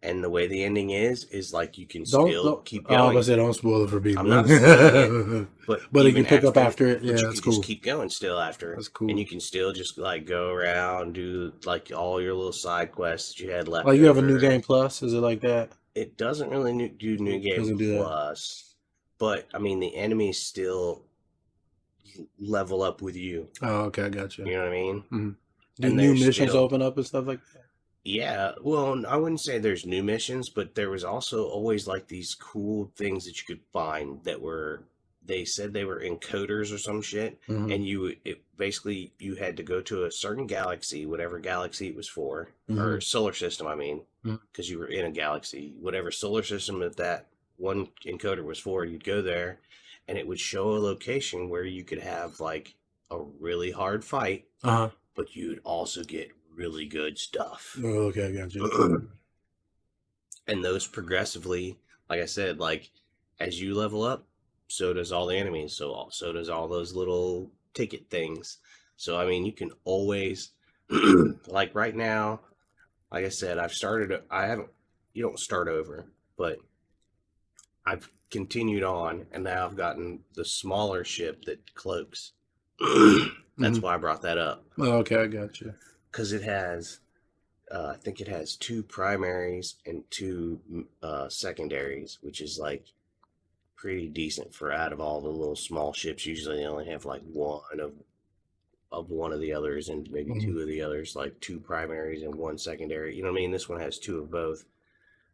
and the way the ending is you can still keep going. I was gonna say don't spoil it for people. I'm not spoiling it, but you can pick up after it. Yeah, that's cool. Just keep going still after. That's cool. And you can still just go around, do all your little side quests that you had left. You have a New Game Plus? Is it like that? It doesn't really do New Game Plus, but I mean the enemies still level up with you. Oh, okay, I got you. You know what I mean? Mm-hmm. Do new missions open up and stuff like that? Yeah, well, I wouldn't say there's new missions, but there was also always these cool things that you could find that they said they were encoders or some shit, and basically you had to go to a certain galaxy, whatever galaxy it was for, or solar system, I mean, because you were in a galaxy, whatever solar system that one encoder was for, you'd go there, and it would show a location where you could have a really hard fight, but you'd also get really good stuff. Oh, okay, I got you. And those progressively, like I said, as you level up, so does all the enemies. So does all those little ticket things. So I mean, you can always right now, like I said, I've started. I haven't. You don't start over, but I've continued on, and now I've gotten the smaller ship that cloaks. That's why I brought that up. Oh, okay, I got you. Because it has, I think it has 2 primaries and 2 secondaries, which is like pretty decent for out of all the little small ships. Usually they only have like one of one of the others and maybe 2 of the others, like 2 primaries and 1 secondary. You know what I mean? This one has 2 of both.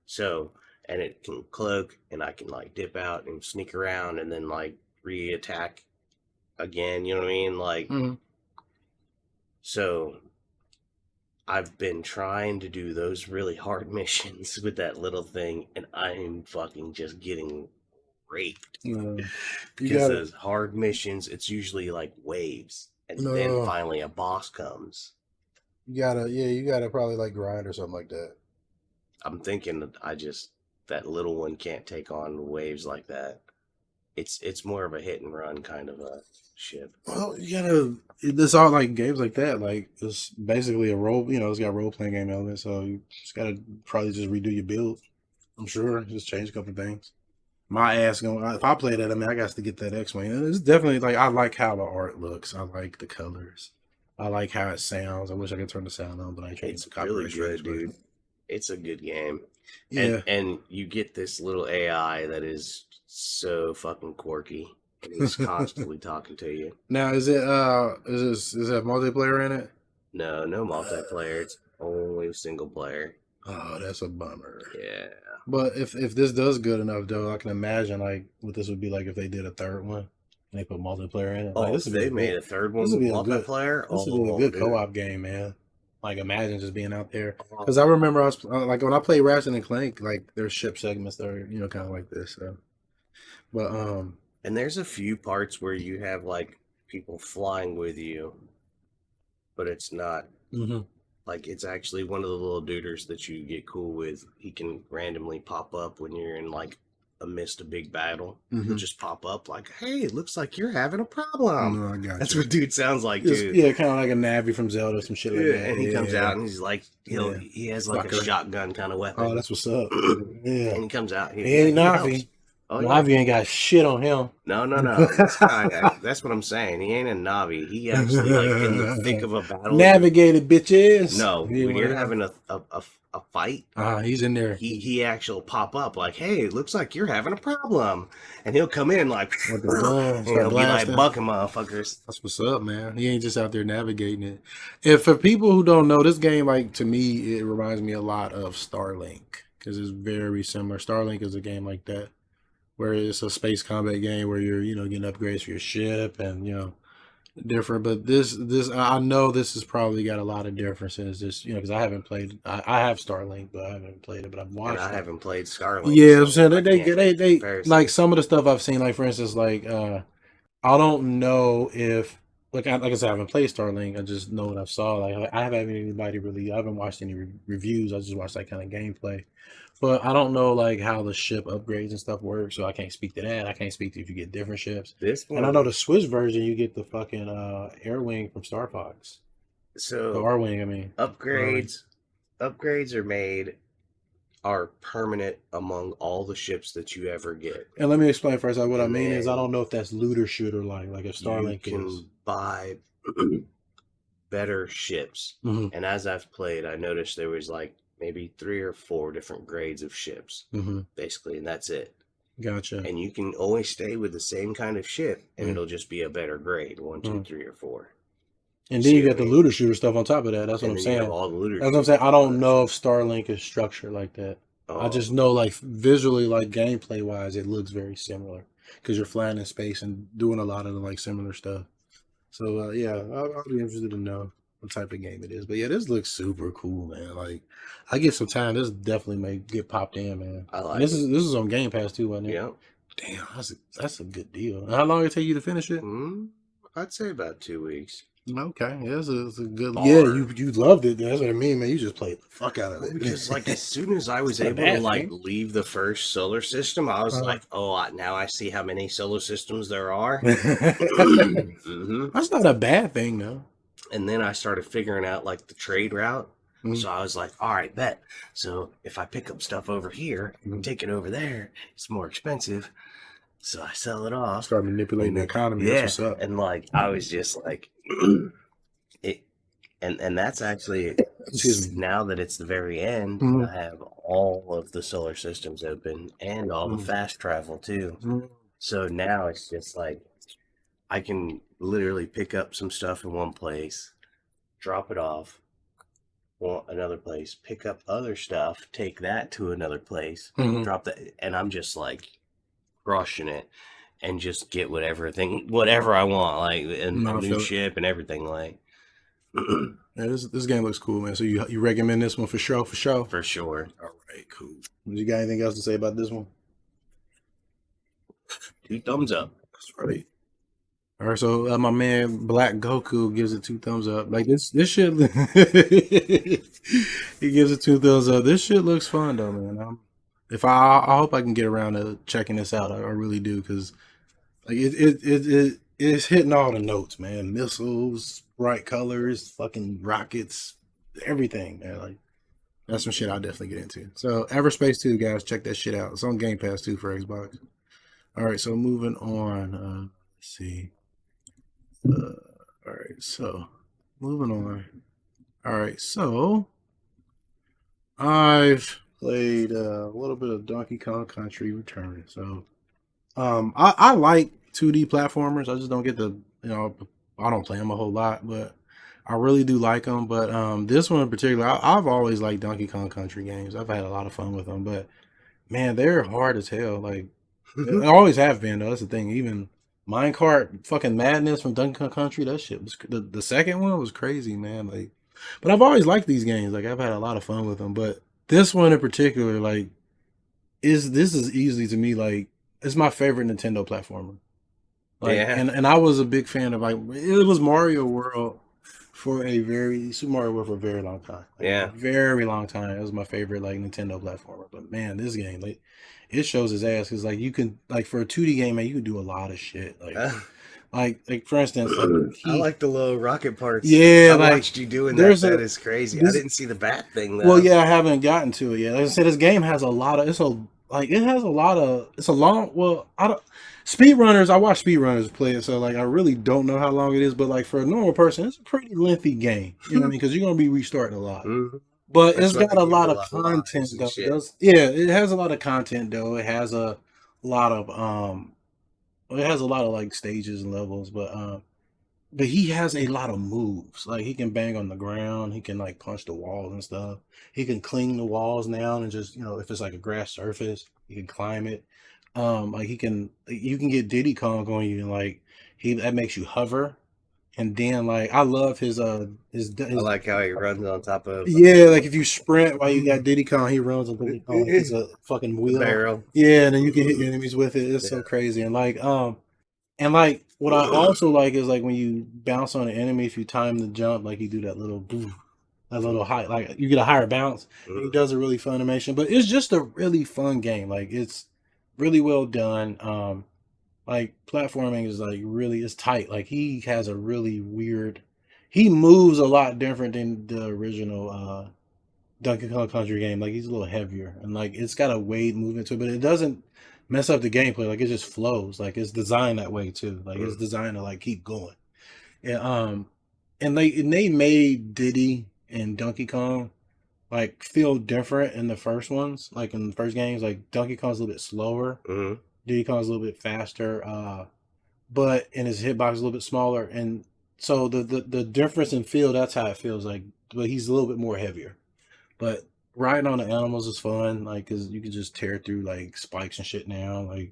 So, and it can cloak, and I can like dip out and sneak around and then like re-attack again. You know what I mean? Like, so I've been trying to do those really hard missions with that little thing, and I'm fucking just getting raped. Because those hard missions, it's usually like waves, and then finally a boss comes. You gotta probably like grind or something like that. I'm thinking that that little one can't take on waves like that. It's more of a hit and run kind of a ship. Well, you gotta. It's all like games like that. Like it's basically a role. You know, it's got role playing game elements. So you just gotta probably just redo your build. I'm sure just change a couple of things. My ass going. If I play that, I mean, I got to get that X-wing. It's definitely like I like how the art looks. I like the colors. I like how it sounds. I wish I could turn the sound on, but I ain't trying to really good, dude. It's a good game. Yeah, and you get this little AI that is so fucking quirky. And he's constantly talking to you. Now, is that multiplayer in it? No multiplayer. It's only single player. Oh, that's a bummer. Yeah. But if this does good enough, though, I can imagine like what this would be like if they did a third one and they put multiplayer in it. Like, if they made a third one with multiplayer, this would be a good co-op game, man. Like, imagine just being out there. Because I remember I was like when I played Ratchet and Clank, like there's ship segments that are kind of like this. So, but and there's a few parts where you have like people flying with you, but it's not. Like, it's actually one of the little duders that you get cool with. He can randomly pop up when you're in, like, amidst a big battle. He'll just pop up like, hey, it looks like you're having a problem. No, I got That's what dude sounds like, dude. Yeah, kind of like a Navi from Zelda or some shit like that. And he comes out and he's like, he has like a shotgun kind of weapon. Oh, that's what's up. Yeah. And he comes out. He ain't Navi. Oh, Navi ain't got shit on him. No. That's what I'm saying. He ain't a Navi. He actually like in the thick of a battle. Navigated bitches. No, when you're having a fight, he's in there. He actually pop up like, hey, it looks like you're having a problem, and he'll come in like, and he'll be like bucking motherfuckers. That's what's up, man. He ain't just out there navigating it. And for people who don't know, this game, like to me, it reminds me a lot of Starlink because it's very similar. Starlink is a game like that, where it's a space combat game where you're, getting upgrades for your ship and, different. But this, I know this has probably got a lot of differences. Just, because I haven't played, I have Starlink, but I haven't played it, but I've watched it. I haven't played Starlink. Yeah, I'm saying they like some of the stuff I've seen, like for instance, like, I don't know if, like I said, I haven't played Starlink. I just know what I saw. Like I haven't watched any reviews. I just watched that kind of gameplay. But I don't know like how the ship upgrades and stuff work, so I can't speak to that. I can't speak to if you get different ships. And I know the Switch version, you get the fucking Air Wing from Star Fox. So the R Wing, I mean. Upgrades are permanent among all the ships that you ever get. And let me explain first. What I mean is I don't know if that's looter shooter like if Starlink you can buy better ships. And as I've played, I noticed there was like maybe 3 or 4 different grades of ships, basically, and that's it. Gotcha. And you can always stay with the same kind of ship, and it'll just be a better grade, 1, 2, 3, or 4. And then you got the looter shooter stuff on top of that. That's what I'm saying. All the looter. That's what I'm saying. I don't know if Starlink is structured like that. I just know, like visually, like gameplay wise, it looks very similar because you're flying in space and doing a lot of the like similar stuff. So yeah, I'll be interested to know what type of game it is. But yeah, this looks super cool, man. Like, I give some time. This definitely may get popped in, man. I like this is on Game Pass too, wasn't it? Yeah. Damn, that's a good deal. How long did it take you to finish it? I'd say about 2 weeks. Okay, yeah, it's a good. Yeah, you loved it. That's what I mean, man. You just played the fuck out of it. Because like as soon as I was able to like leave the first solar system, I was like, oh, now I see how many solar systems there are. That's not a bad thing, though. And then I started figuring out like the trade route. So I was like, all right, bet. So if I pick up stuff over here and take it over there, it's more expensive. So I sell it off. Start manipulating the economy. Yeah, That's what's up. and like I was just like, it, and that's actually now that it's the very end. I have all of the solar systems open and all the fast travel too. So now it's just like I can literally pick up some stuff in one place, drop it off, another place, pick up other stuff, take that to another place, drop that, and I'm just like crushing it, and just get whatever I want, like a new ship and everything, like. Yeah, this game looks cool, man. So you recommend this one for sure? For sure. For sure. All right, cool. You got anything else to say about this one? 2 thumbs up. That's right. All right, so my man Black Goku gives it 2 thumbs up. Like this shit, he gives it 2 thumbs up. This shit looks fun though, man. I hope I can get around to checking this out. I really do, because like it's hitting all the notes, man. Missiles, bright colors, fucking rockets, everything, man. Like that's some shit I'll definitely get into. So Everspace 2, guys, check that shit out. It's on Game Pass too for Xbox. All right, so moving on. Let's see. All right, so moving on. All right, so I've played a little bit of Donkey Kong Country Returns. So I like 2D platformers. I just don't get I don't play them a whole lot, but I really do like them. But this one in particular, I've always liked Donkey Kong Country games. I've had a lot of fun with them, but man, they're hard as hell. Like they always have been, though. That's the thing. Even Minecart fucking Madness from Donkey Kong Country, that shit was the second one was crazy, man. Like, but I've always liked these games. Like I've had a lot of fun with them, but this one in particular, like, this is easily to me like it's my favorite Nintendo platformer. Like, yeah. And I was a big fan of, like, it was Mario World for Super Mario World for a very long time. Like, yeah, very long time. It was my favorite like Nintendo platformer. But man, this game, like, it shows his ass, because like you can, like, for a 2D game, man, you can do a lot of shit. Like for instance, I like the little rocket parts. Yeah, I watched you doing that. That is crazy. I didn't see the bat thing though. Well, yeah, I haven't gotten to it yet. Like I said, this game has a lot of. It's a long. Well, I don't. Speedrunners, I watch speedrunners play it, so like I really don't know how long it is, but like for a normal person, it's a pretty lengthy game. You know what I mean? Because you're gonna be restarting a lot. But it's got a lot of content though. It has a lot of content though. It has a lot of like stages and levels, but he has a lot of moves. Like he can bang on the ground, he can like punch the walls and stuff. He can cling the walls down and just, if it's like a grass surface, he can climb it. Like you can get Diddy Kong on you, and like that makes you hover. And then like I love his I like how he runs on top of like if you sprint while you got Diddy Kong, he runs on Diddy Kong. It's a fucking wheel. Barrel. Yeah, and then you can hit your enemies with it. It's so crazy. And like what I also like is like when you bounce on an enemy, if you time the jump, like you do that little high, like you get a higher bounce. He does a really fun animation, but it's just a really fun game. Like it's really well done. Like platforming is like really, it's tight. Like he has a really weird, he moves a lot different than the original Donkey Kong Country game. Like he's a little heavier, and like it's got a weight movement to it, but it doesn't mess up the gameplay. Like it just flows. Like it's designed that way too. Like it's designed to like keep going. Yeah. And they made Diddy and Donkey Kong like feel different in the first ones. Like in the first games, like Donkey Kong's a little bit slower. Diddy Kong's a little bit faster, but and his hitbox is a little bit smaller, and so the difference in feel, that's how it feels like. But he's a little bit more heavier. But riding on the animals is fun, like because you can just tear through like spikes and shit now. Like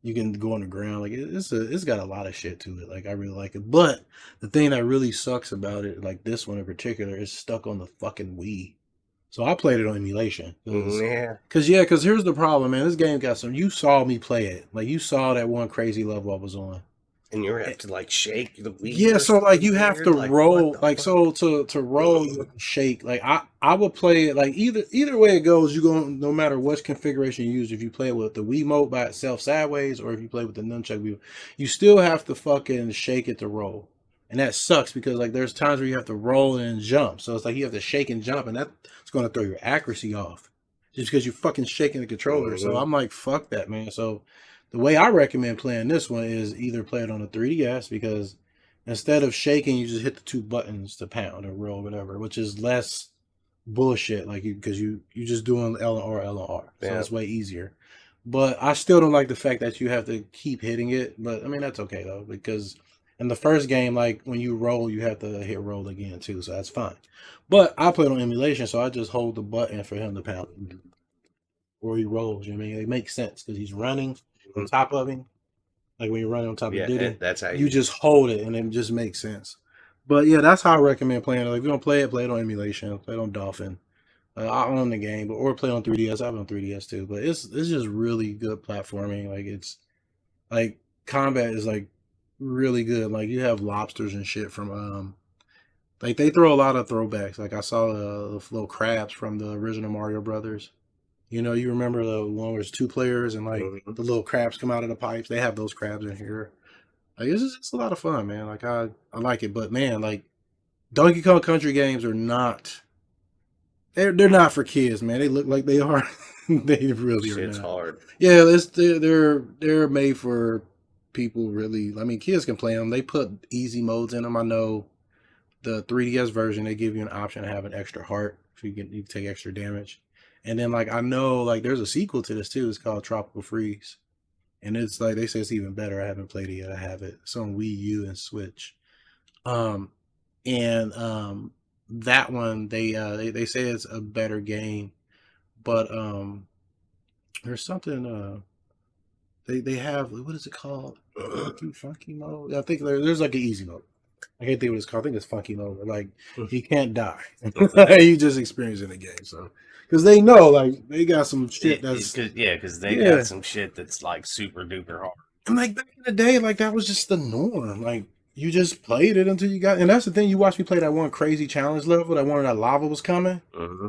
you can go on the ground. Like it's got a lot of shit to it. Like I really like it. But the thing that really sucks about it, like this one in particular, is stuck on the fucking Wii. So I played it on emulation. Because here's the problem, man. This game got you saw me play it. Like, you saw that one crazy level I was on. And you have to, like, shake the Wii. Yeah, so, like, you have to roll. Like, so to roll, shake. Like, I would play it, like, either way it goes, no matter what configuration you use, if you play with the Wiimote by itself sideways, or if you play with the nunchuck wheel, you still have to fucking shake it to roll. And that sucks because like there's times where you have to roll and jump. So it's like you have to shake and jump, and that's going to throw your accuracy off just because you're fucking shaking the controller. So I'm like, fuck that, man. So the way I recommend playing this one is either play it on a 3DS because instead of shaking, you just hit the two buttons to pound or roll, whatever, which is less bullshit. Like because you just doing L and R, L and R, so it's way easier. But I still don't like the fact that you have to keep hitting it. But I mean that's okay though because in the first game, like when you roll, you have to hit roll again too, so that's fine. But I played on emulation, so I just hold the button for him to pound or he rolls. You know what I mean? It makes sense because he's running on top of him. Like when you're running on top of Diddy, that's how you just hold it and it just makes sense. But yeah, that's how I recommend playing it. Like if you don't play it on emulation, play it on Dolphin. I own the game, but or play on 3DS. I have it on 3DS too. But it's just really good platforming. Like it's like combat is like really good. Like you have lobsters and shit from like they throw a lot of throwbacks. Like I saw the little crabs from the original Mario Brothers. You know, you remember the one where there's two players and like the little crabs come out of the pipes. They have those crabs in here. Like it's a lot of fun, man. Like I like it, but man, like Donkey Kong Country games are not. They're not for kids, man. They look like they are. They really are not. It's hard. Yeah, they're made for people really. I mean, kids can play them. They put easy modes in them. I know the 3DS version they give you an option to have an extra heart so you can take extra damage. And then like I know like there's a sequel to this too. It's called Tropical Freeze, and it's like they say it's even better. I haven't played it yet. I have it. It's on Wii U and Switch. And that one they say it's a better game, but there's something they have what is it called? Funky mode. I think there's like an easy mode. I can't think what it's called. I think it's funky mode. Like you can't die. You just experience it in the game. So because they know like they got some shit that's because they got some shit that's like super duper hard. And like back in the day, like that was just the norm. Like you just played it until you got. And that's the thing. You watched me play that one crazy challenge level. That one where that lava was coming.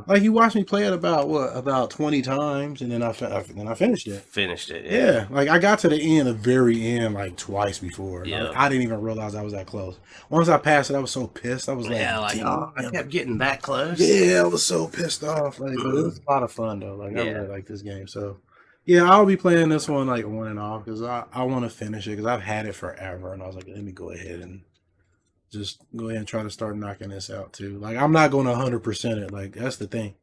Like you watched me play it about 20 times, and then I finished it. Yeah. Like I got to the end, the very end, like twice before. Yeah. I didn't even realize I was that close. Once I passed it, I was so pissed. I was like, I kept getting that close. Yeah, I was so pissed off. Like, but it was a lot of fun though. Like I really like this game. So. Yeah, I'll be playing this one like on and off because I want to finish it because I've had it forever and I was like, let me go ahead and just go ahead and try to start knocking this out too. Like I'm not going to 100% it. Like that's the thing.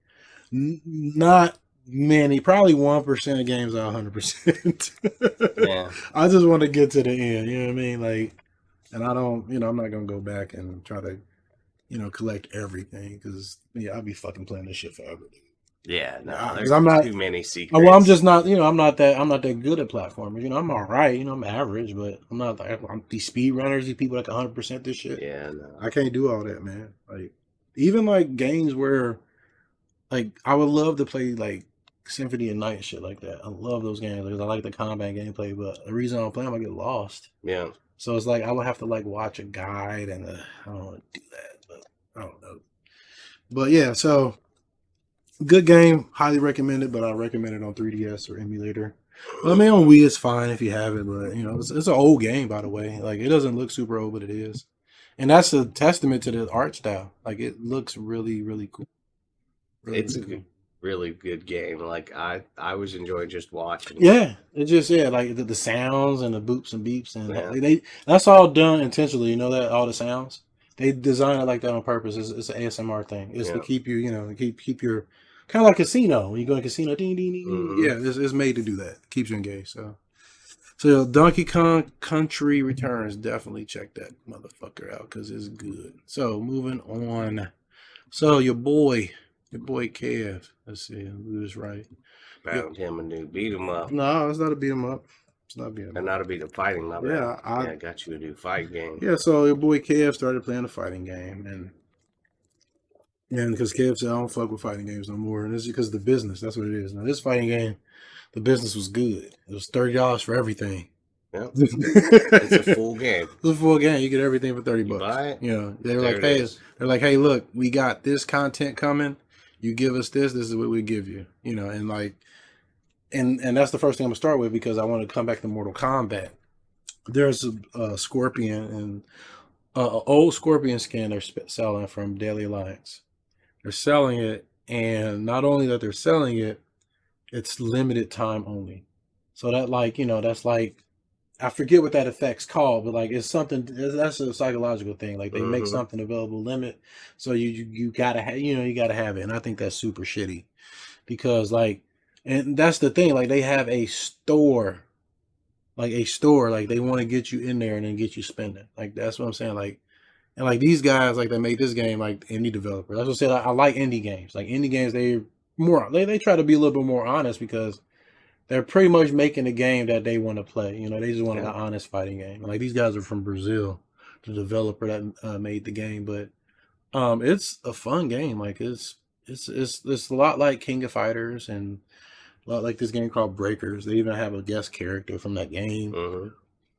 Not many, probably 1% of games are 100%. Yeah, I just want to get to the end. You know what I mean? Like, and I don't, I'm not gonna go back and try to, collect everything because I'll be fucking playing this shit forever. Yeah, no, there's I'm not too many secrets. Well, I'm just not, I'm not that good at platformers. I'm all right, I'm average, but I'm not like these speedrunners, these people that can 100% this shit. Yeah, no. I can't do all that, man. Like even like games where like I would love to play like Symphony of Night and shit like that. I love those games because I like the combat gameplay, but the reason I don't play them, I get lost. Yeah. So it's like I would have to like watch a guide and I don't want to do that, but I don't know. But yeah, so good game, highly recommended, but I recommend it on 3DS or emulator. Well, I mean, on Wii it's fine if you have it, but it's an old game, by the way. Like it doesn't look super old, but it is, and that's a testament to the art style. Like it looks really, really cool. It's a really good game. Like I was enjoying just watching. Yeah, it's just like the sounds and the boops and beeps and they that's all done intentionally. You know that all the sounds they design it like that on purpose. It's an ASMR thing. It's to keep you, keep your kind of like casino. When you go to casino, ding, ding, ding. Yeah, it's made to do that. Keeps you engaged. So Donkey Kong Country Returns. Definitely check that motherfucker out because it's good. So moving on. So your boy Kev. Let's see, I'll do this right. Found him a new beat 'em up. No, it's not a beat 'em up. It's not beat 'em up. And not a beat 'em fighting. My bad. I got you a new fight game. Yeah, so your boy Kev started playing a fighting game, and because Kev said I don't fuck with fighting games no more, and it's because of the business. That's what it is. Now this fighting game, the business was good. It was $30 for everything. Yeah, it's a full game. It's a full game. You get everything for $30. You buy it? They were like, hey, look, we got this content coming. You give us this. This is what we give you. And like, and that's the first thing I'm gonna start with because I want to come back to Mortal Kombat. There's a Scorpion and old Scorpion skin they're selling from Daily Alliance. They're selling it, and not only that they're selling it, it's limited time only. So that like that's like I forget what that effect's called, but like it's something that's a psychological thing. Like they make Mm-hmm. something available limit, so you gotta have you gotta have it, and I think that's super shitty because like, and that's the thing. Like they have a store, like they want to get you in there and then get you spending. Like that's what I'm saying. Like and like these guys, like they made this game like indie developers. That's what I said. I like indie games. Like indie games, they try to be a little bit more honest because they're pretty much making a game that they want to play. They just want an Yeah. honest fighting game. Like these guys are from Brazil, the developer that made the game, but it's a fun game. Like it's a lot like King of Fighters and a lot like this game called Breakers. They even have a guest character from that game. Mm-hmm.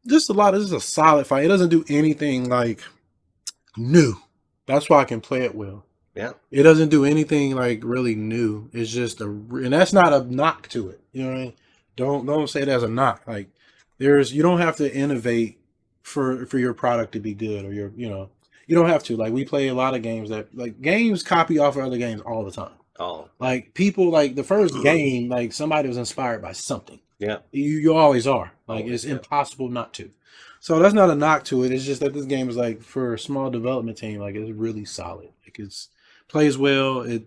Just a lot. This is a solid fight. It doesn't do anything like new. That's why I can play it well. Yeah. It doesn't do anything like really new. It's just and that's not a knock to it. You know what I mean? Don't say it as a knock. Like you don't have to innovate for your product to be good or you don't have to. Like we play a lot of games that like games copy off of other games all the time. Oh. Like people like the first game, like somebody was inspired by something. Yeah. You always are. Like Always, it's yeah. impossible not to. So that's not a knock to it. It's just that this game is like for a small development team, like it's really solid. Like it's plays well. It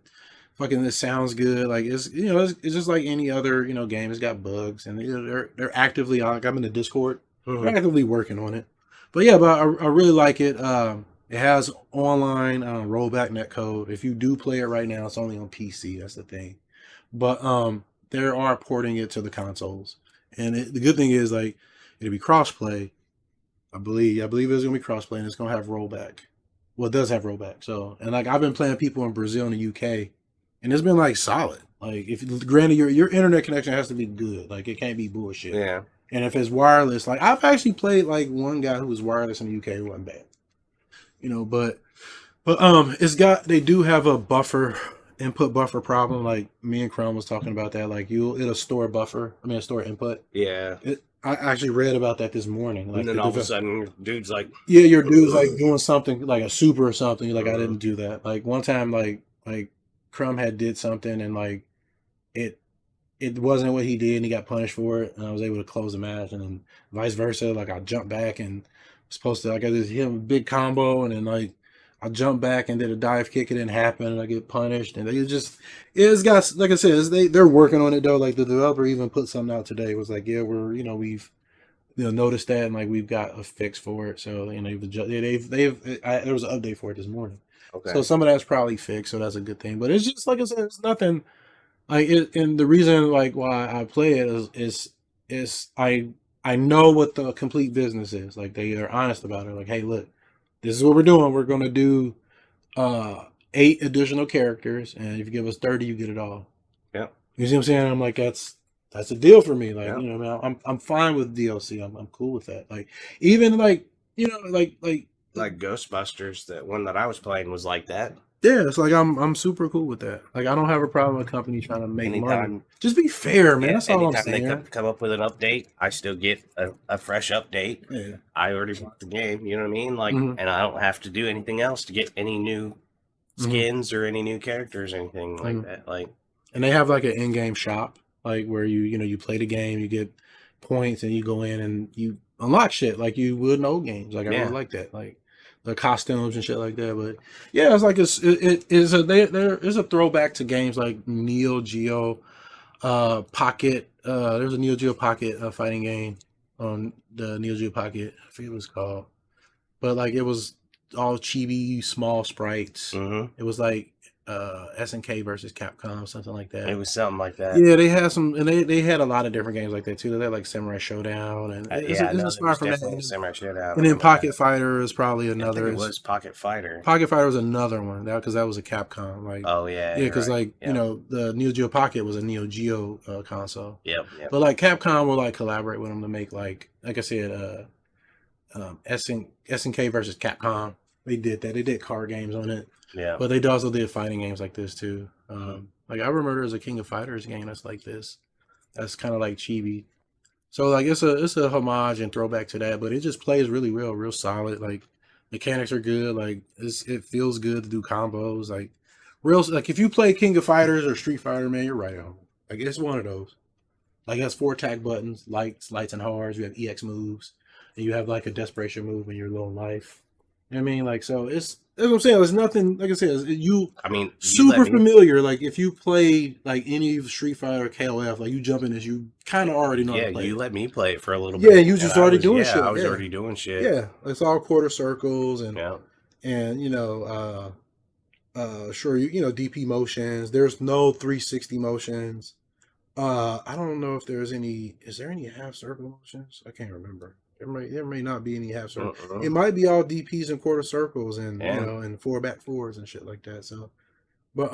sounds good. Like it's just like any other game. It's got bugs and they're actively like I'm in the Discord. Mm-hmm. They're actively working on it. But yeah, but I really like it. It has online rollback netcode. If you do play it right now, it's only on PC. That's the thing. But they are porting it to the consoles, and the good thing is like it'll be crossplay. I believe it's gonna be crossplay, and it's gonna have rollback. Well, it does have rollback. So, and like I've been playing people in Brazil and the UK, and it's been like solid. Like if granted your internet connection has to be good. Like it can't be bullshit. Yeah. And if it's wireless, like I've actually played like one guy who was wireless in the UK who wasn't bad. But they do have a input buffer problem. Like me and Chrome was talking about that. Like it'll store store input. Yeah. I actually read about that this morning. Like and then all of a sudden, dude's like, yeah, your dude's like doing something like a super or something. You're like, I didn't do that. Like one time, like Crumb had did something and like it wasn't what he did and he got punished for it and I was able to close the match and then vice versa. Like I jumped back and was supposed to like I just hit him a big combo and then like I jumped back and did a dive kick. It didn't happen and I get punished and it's got like I said they're working on it though. Like the developer even put something out today. It was like we've noticed that and like we've got a fix for it. So there was an update for it this morning. okay. So some of that's probably fixed. So that's a good thing. But it's just like I said, it's nothing. Like and the reason like why I play it is I know what the complete business is. Like they're honest about it. Like, hey, look, this is what we're doing. We're gonna do 8 additional characters, and if you give us 30, you get it all. Yeah. You see what I'm saying? I'm like, that's a deal for me. Like, Yeah. I'm fine with DLC. I'm cool with that. Like, even like Like Ghostbusters, that one that I was playing was like that. yeah, it's like I'm super cool with that. Like I don't have a problem with a company trying to make money. Anytime- Just be fair, man. Yeah, That's all I'm anytime saying. they come up with an update, I still get a fresh update. Yeah. I already bought the game, you know what I mean? Like, Mhm. and I don't have to do anything else to get any new skins or any new characters or anything like that. Like, And they have like an in-game shop, like where you play the game, you get points, and you go in and you unlock shit like you would in old games. Like I really like that, like the costumes and shit like that. But yeah, it's like there's a throwback to games like Neo Geo Pocket. There's a Neo Geo Pocket fighting game on the Neo Geo Pocket. I forget what it's called, but like it was all chibi small sprites. It was like SNK versus Capcom, something like that. it was something like that. Yeah, they had some, and they had a lot of different games like that too. They had like Samurai Showdown, and It's inspired from that. Samurai Showdown. And then Pocket Fighter is probably I think another. it was Pocket Fighter. Pocket Fighter was another one because that was a Capcom. Like, Oh yeah, yeah, because right. the Neo Geo Pocket was a Neo Geo console. Yep. But like Capcom will like collaborate with them to make like I said, SNK versus Capcom. They did that. They did card games on it. Yeah. But they also did fighting games like this too. Like I remember there's a King of Fighters game that's like this. That's kind of like chibi. So like it's a homage and throwback to that, but it just plays really real solid. Like Mechanics are good. Like it feels good to do combos. Like if you play King of Fighters or Street Fighter, man, you're right on. Like it's one of those. Like it has 4 attack buttons, lights and hards. You have EX moves, and you have like a desperation move when you're low on life. You know what I mean? Like so, that's what I'm saying. There's nothing like I said. I mean, Super familiar. Like if you play like any Street Fighter or KOF, like you jump in this, you kind of already know. Yeah, how to play you it. let me play it for a little bit. Yeah, you just already doing shit. I was already doing shit. Yeah, it's all quarter circles and Yeah. and sure you know DP motions. There's no 360 motions. I don't know if there's any. Is there any half circle motions? I can't remember. There may not be any half circle. It might be all DPs and quarter circles and you know and 4x4s and shit like that. So, but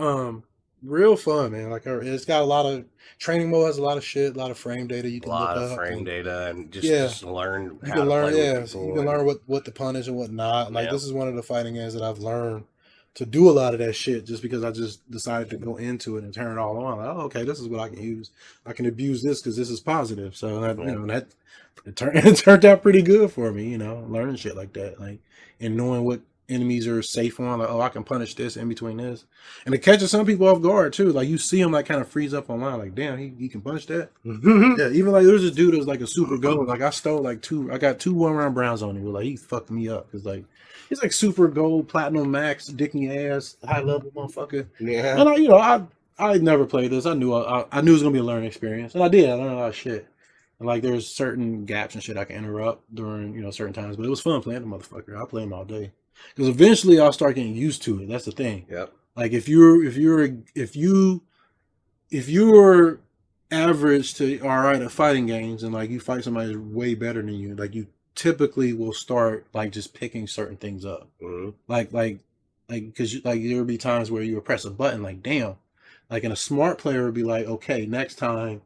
real fun, man. Like it's got a lot of training mode. Has a lot of shit, a lot of frame data you can look up. A lot of frame data and just learn. You can learn. Yeah, you can learn what to punish and what not. Like this is one of the fighting games that I've learned to do a lot of that shit just because I just decided to go into it and turn it all on. Like, oh, okay, this is what I can use. I can abuse this because this is positive. So that, you know, it turned out pretty good for me, you know, learning shit like that. Like, and knowing what enemies are safe on, like, oh, I can punish this in between this. And it catches some people off guard too. Like you see him like kind of freeze up online, like, damn, he can punish that. Yeah, even like there's a dude that's like a super gold. Like I stole like I got 2 1-round browns on him. Like he fucked me up because like he's like super gold, platinum max, dicky ass, high level motherfucker. Yeah. And I never played this. I knew it was gonna be a learning experience, and I did. I learned a lot of shit. And like there's certain gaps and shit I can interrupt during certain times, but it was fun playing the motherfucker. I play him all day because eventually I'll start getting used to it. That's the thing. Yep. Like if you're average to all right at fighting games and like you fight somebody who's way better than you, like you typically will start like just picking certain things up. Mm-hmm. Like because like there would be times where you would press a button like damn, like and a smart player would be like, okay, next time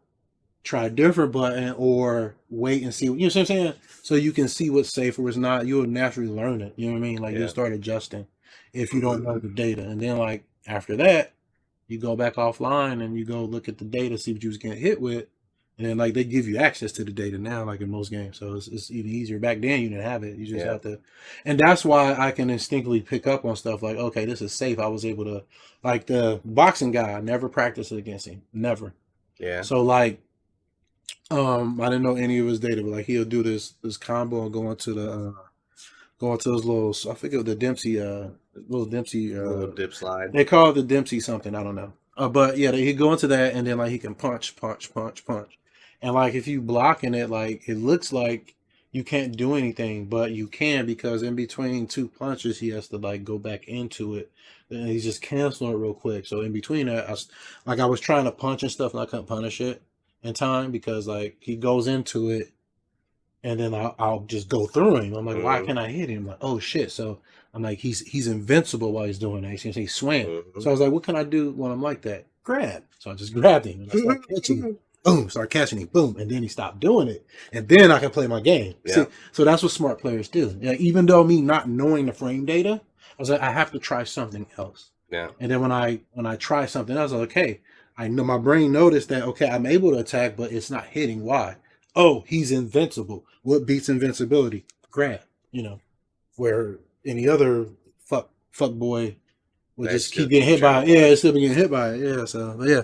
try a different button or wait and see. You know what I'm saying? So you can see what's safe or what's not. You'll naturally learn it. You know what I mean? Like you'll start adjusting if you don't know the data, and then like after that, you go back offline and you go look at the data, see what you was getting hit with, and then like they give you access to the data now, like in most games. So it's even easier. Back then you didn't have it. You just have to, and that's why I can instinctively pick up on stuff like, okay, this is safe. I was able to, like the boxing guy, I never practiced against him, never. Yeah. So like, I didn't know any of his data, but like he'll do this combo and go into those little, I forget the Dempsey, little dip slide. They call it the Dempsey something, I don't know. But yeah, he'd go into that and then like he can punch. And like if you blocking it, like it looks like you can't do anything, but you can because in between 2 punches, he has to like go back into it. And he's just canceling it real quick. So in between that, I was trying to punch and stuff and I couldn't punish it in time because like he goes into it and then I'll just go through him. I'm like, why can't I hit him? I'm like, oh shit. So I'm like, he's invincible while he's doing that. He's swing. So I was like, what can I do when I'm like that? Grab. So I just grabbed him and I started catching him. Boom, start catching him. Boom. And then he stopped doing it. And then I can play my game. Yeah. See, so that's what smart players do. Yeah, even though me not knowing the frame data, I was like, I have to try something else. Yeah. And then when I try something else, I was like, okay, I know my brain noticed that, okay, I'm able to attack, but it's not hitting. Why? Oh, he's invincible. What beats invincibility? Grab. Where any other fuck boy would just keep getting hit by it. Yeah, it's still getting hit by it. Yeah, so yeah.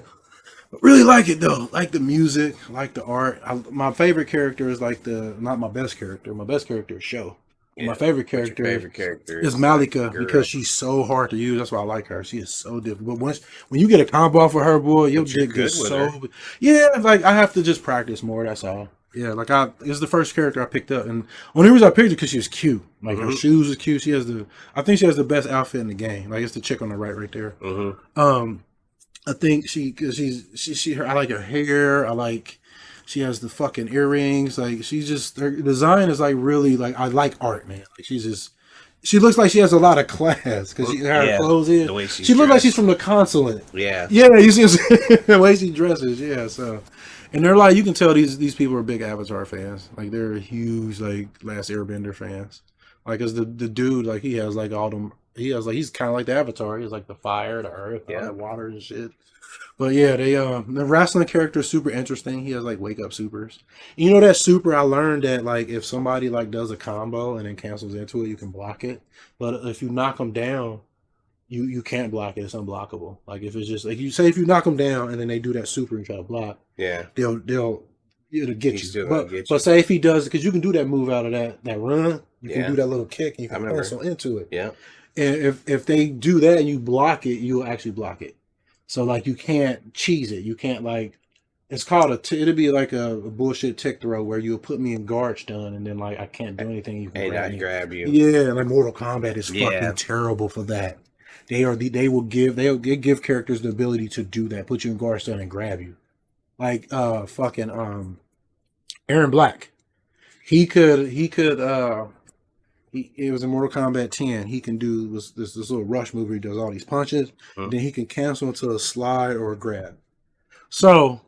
Really like it though. Like the music, like the art. My favorite character is like not my best character. My best character is Sho. Yeah, my favorite character is Malika because she's so hard to use. That's why I like her. She is so difficult. But when you get a combo off of her, boy, your dick gets so. Yeah, like I have to just practice more. That's all. Yeah, like it's the first character I picked up, and only reason I picked it because she was cute. Like her shoes was cute. I think she has the best outfit in the game. Like it's the chick on the right there. I think I like her hair. She has the fucking earrings. Like her design is like really like I like art, man. Like she looks like she has a lot of class because her clothes is. The way she looks like she's from the consulate. Yeah, you see the way she dresses. Yeah, so and they're like you can tell these people are big Avatar fans. Like they're huge like Last Airbender fans. Like, cause the dude like he has like all them he's kind of like the Avatar. He's like the fire, the earth, all Yeah. that water and shit. But yeah, the wrestling character is super interesting. He has like wake up supers. You know that super I learned that like if somebody like does a combo and then cancels into it, you can block it. But if you knock them down, you can't block it. It's unblockable. Like if it's just like you say if you knock them down and then they do that super and try to block, Yeah. they'll it'll get He's you. still gonna But get but you. say if he does, because you can do that move out of that run, you can Yeah. do that little kick and you I can remember. cancel into it. Yeah. And if they do that and you block it, you'll actually block it. So like you can't cheese it. You can't like it's called it'll be like a bullshit tick throw where you'll put me in guard stun and then like I can't do anything. You can And grab I me. grab you. Yeah, like Mortal Kombat is Yeah. fucking terrible for that. They'll give characters the ability to do that, put you in guard stun and grab you. Like fucking Aaron Black. It was in Mortal Kombat 10. He can do this little rush move where he does all these punches, and then he can cancel into a slide or a grab. So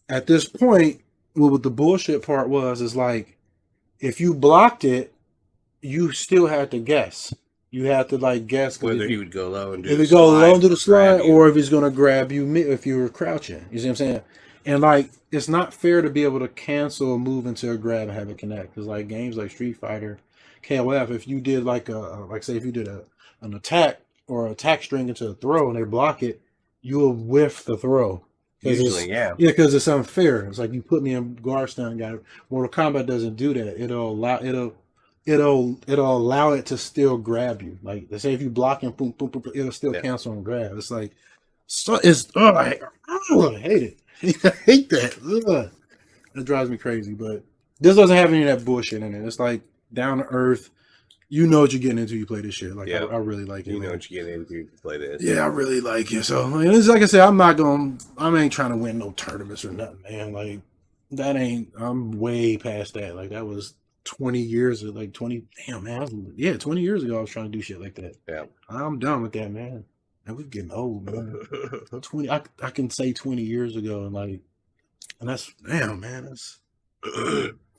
at this point, what the bullshit part was is like if you blocked it, you still had to guess. You had to like guess whether he would go low and do if the he go low and do the slide, slide, or if he's gonna grab you if you were crouching. You see what I'm saying? And like it's not fair to be able to cancel a move into a grab and have it connect. Because like games like Street Fighter, KOF, if you did like say if you did an attack or attack string into a throw and they block it, you'll whiff the throw. Usually, yeah. Yeah, because it's unfair. It's like you put me in guard stun, guy. Mortal Kombat doesn't do that. It'll allow it to still grab you. Like let's say if you block and boom, boom, boom, it'll still cancel and grab. It's like I hate it. I hate that. Ugh. It drives me crazy. But this doesn't have any of that bullshit in it. It's like down to earth. You know what you're getting into. You play this shit. Like I really like it. You know what you're getting into. You play this. Yeah, I really like it. So like I said, I ain't trying to win no tournaments or nothing, man. Like I'm way past that. Like that was 20 years or like 20. Damn, man. 20 years ago I was trying to do shit like that. Yeah. I'm done with that, man. And we're getting old, man. 20. I can say 20 years ago, and that's damn, man. That's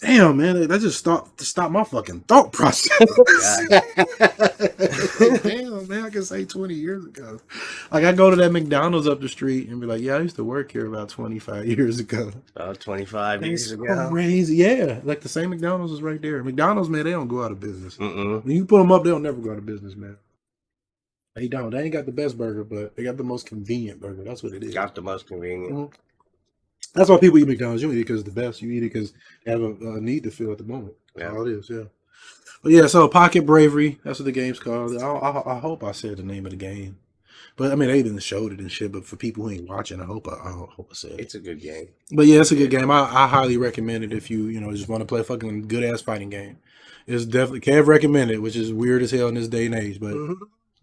damn, man. That just stop my fucking thought process. Damn, man. I can say 20 years ago. Like I go to that McDonald's up the street and be like, yeah, I used to work here about 25 years ago. About 25 years ago. Crazy, yeah. Like the same McDonald's is right there. McDonald's, man, they don't go out of business. When you put them up, they'll never go out of business, man. They don't. They ain't got the best burger, but they got the most convenient burger. That's what it is. Got the most convenient. Mm-hmm. That's why people eat McDonald's. You don't eat it because it's the best. You eat it because you have a need to fill at the moment. That's all it is, yeah. But yeah, so Pocket Bravery. That's what the game's called. I hope I said the name of the game. But I mean, they didn't show it and shit. But for people who ain't watching, I hope I said it. It's a good game. But yeah, it's a good game. I highly recommend it if you just want to play a fucking good ass fighting game. It's definitely Kev recommended, which is weird as hell in this day and age. But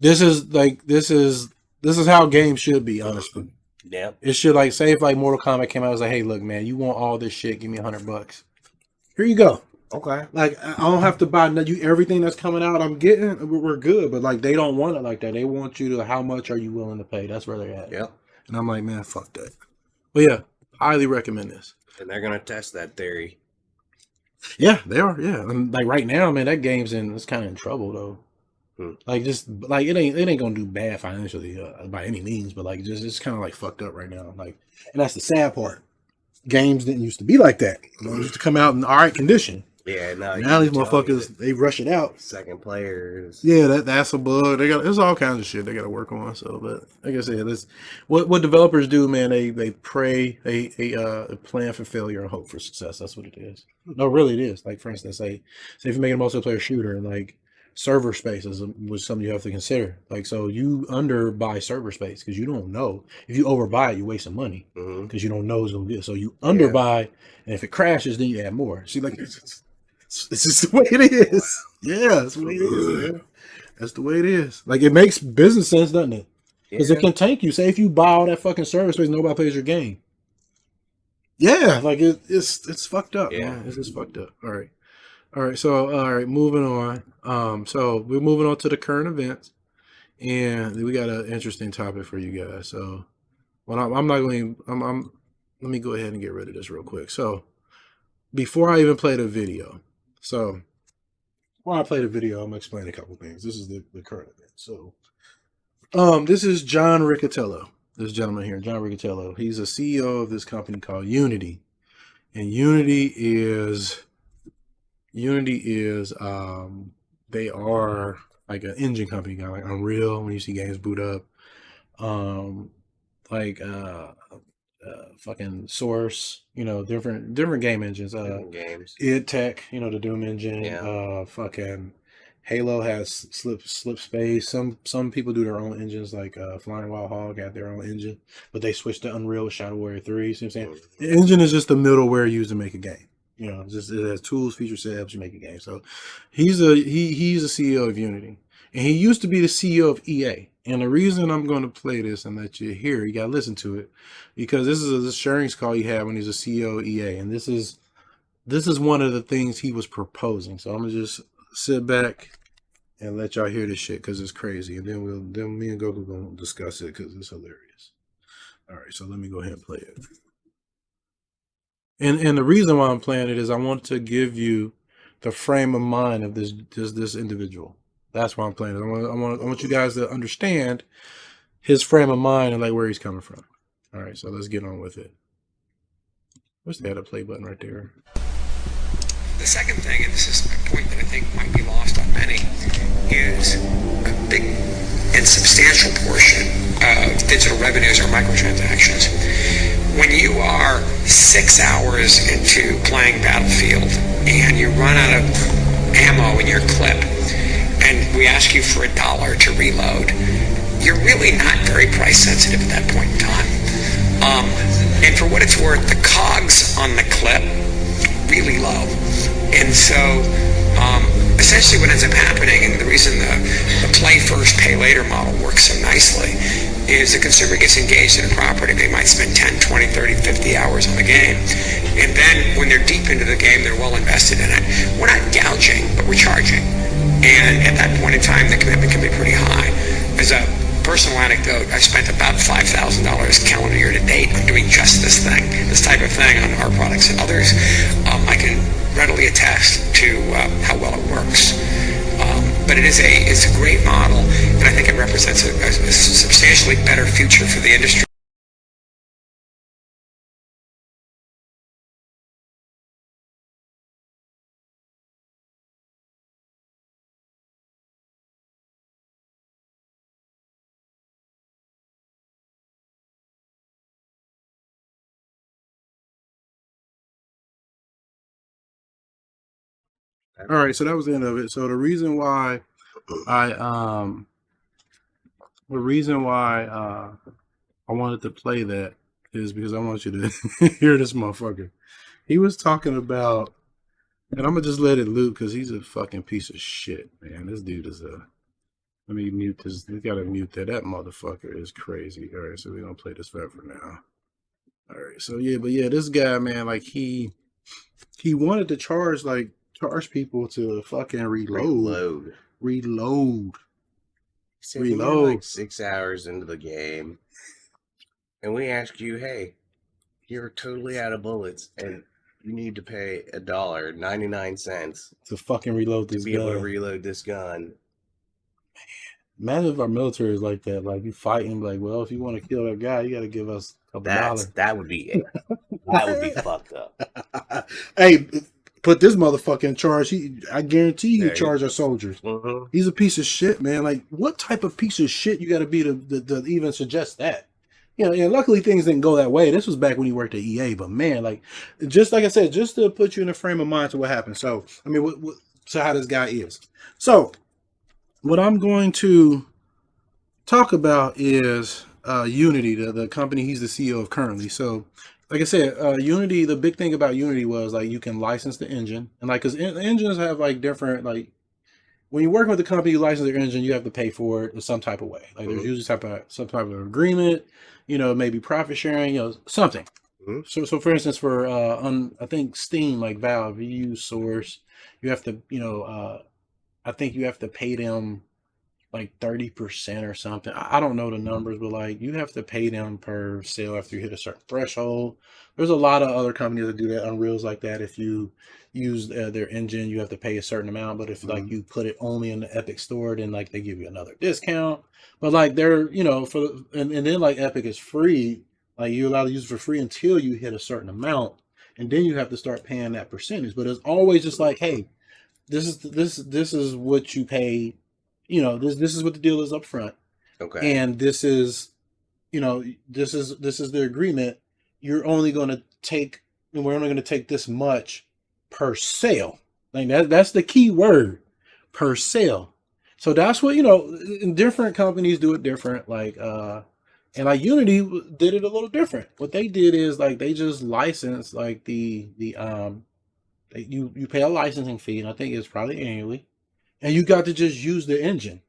this is how games should be, honestly. Yeah. It should like say if like Mortal Kombat came out, I was like, hey, look, man, you want all this shit? Give me $100. Here you go. Okay. Like I don't have to buy everything that's coming out. I'm getting. We're good, but like they don't want it like that. They want you to. How much are you willing to pay? That's where they're at. Yeah. And I'm like, man, fuck that. But yeah, highly recommend this. And they're gonna test that theory. Yeah, they are. Yeah, and like right now, man, that game's it's kind of in trouble though. Like just like it ain't gonna do bad financially by any means, but like just it's kind of like fucked up right now. Like, and that's the sad part. Games didn't used to be like that. It used to come out in all right condition. Yeah, now these motherfuckers they rush it out. Second players. Yeah, that's a bug. There's all kinds of shit they got to work on. So, but like I said, this what developers do, man. They pray, they plan for failure and hope for success. That's what it is. No, really, it is. Like for instance, say if you're making a multiplayer shooter, like server space was something you have to consider. Like so, you underbuy server space because you don't know. If you overbuy it, you waste some money because you don't know it's gonna get. So you underbuy, and if it crashes, then you add more. See, like. It's just the way it is. Yeah, that's the way it is, man. That's the way it is. Like, it makes business sense, doesn't it? Because it can tank you. Say if you buy all that fucking server space, nobody plays your game. Yeah, like, it's fucked up, man. It's just fucked up. All right. So, moving on. So, we're moving on to the current events. And we got an interesting topic for you guys. So, let me go ahead and get rid of this real quick. So, before I even play the video, I'm going to explain a couple things. This is the current event. So, this is John Riccatello. This gentleman here, John Riccatello. He's a CEO of this company called Unity, and Unity is they are like an engine company, kind of like Unreal. When you see games boot up, like fucking Source, different game engines. Different games. id Tech, the Doom engine. Yeah. Fucking Halo has Slip Space. Some people do their own engines, like Flying Wild Hog had their own engine, but they switched to Unreal with Shadow Warrior 3. See what I'm saying? The engine is just the middleware used to make a game. Just it has tools, feature set, helps you make a game. So he's a CEO of Unity, and he used to be the CEO of EA. And the reason I'm going to play this and let you hear, you got to listen to it, because this is a sharing call he had when he was a CEO of EA, and this is one of the things he was proposing. So I'm gonna just sit back and let y'all hear this shit because it's crazy, and then me and Goku gonna discuss it because it's hilarious. All right, so let me go ahead and play it. And the reason why I'm playing it is I want to give you the frame of mind of this individual. That's why I'm playing it. I want you guys to understand his frame of mind and like where he's coming from. All right, so let's get on with it. Wish they had a play button right there. The second thing, and this is a point that I think might be lost on many, is a big and substantial portion of digital revenues are microtransactions. When you are 6 hours into playing Battlefield and you run out of ammo in your clip and we ask you for $1 to reload, you're really not very price sensitive at that point in time. And for what it's worth, the cogs on the clip really low. And so essentially what ends up happening, and the reason the play first, pay later model works so nicely, is the consumer gets engaged in a property. They might spend 10, 20, 30, 50 hours on the game. And then when they're deep into the game, they're well invested in it. We're not gouging, but we're charging. And at that point in time, the commitment can be pretty high. As a personal anecdote, I spent about $5,000 calendar year to date on doing just this type of thing on our products and others. I can readily attest to how well it works. But it's a great model, and I think it represents a substantially better future for the industry. All right, so that was the end of it. So the reason why I wanted to play that is because I want you to hear this motherfucker. He was talking about, and I'm gonna just let it loop because he's a fucking piece of shit, man. This dude is a. Let me mute this. We gotta mute that. That motherfucker is crazy. All right, so we're gonna play this forever now. All right, so yeah, this guy, man, like he wanted to charge people to fucking reload. So you're like 6 hours into the game, and we ask you, hey, you're totally out of bullets, and you need to pay $1.99 to fucking reload this gun. To be able to reload this gun. Imagine if our military is like that. Like, you fighting, like, well, if you want to kill that guy, you got to give us a couple dollars. That would be it. That would be fucked up. Hey, put this motherfucker in charge. I guarantee he charge our soldiers. Mm-hmm. He's a piece of shit, man. Like, what type of piece of shit you got to be to even suggest that? And luckily things didn't go that way. This was back when he worked at EA, but man, like, just like I said, just to put you in a frame of mind to what happened. So, I mean, so how this guy is. So, what I'm going to talk about is Unity, the company he's the CEO of currently. So, like I said, Unity, the big thing about Unity was, like, you can license the engine. And, like, because engines have, like, different, like, when you're working with a company, you license their engine, you have to pay for it in some type of way. Like, there's usually some type of agreement, maybe profit sharing, something. Mm-hmm. So for instance, for I think Steam, like Valve, you use Source, you have to, I think you have to pay them like 30% or something. I don't know the numbers, but like you have to pay them per sale after you hit a certain threshold. There's a lot of other companies that do that. Unreal's like that. If you use their engine, you have to pay a certain amount. But if like you put it only in the Epic store, then like they give you another discount. But like they're, you know, and then like Epic is free. Like you're allowed to use it for free until you hit a certain amount, and then you have to start paying that percentage. But it's always just like, hey, this is what you pay. You know, this is what the deal is up front. Okay. And this is, you know, this is the agreement. You're only going to take, and we're only going to take this much per sale. Like that's the key word, per sale. So that's what, you know, different companies do it different. Like, and like Unity did it a little different. What they did is like they just licensed like you pay a licensing fee, and I think it's probably annually, and you got to just use the engine.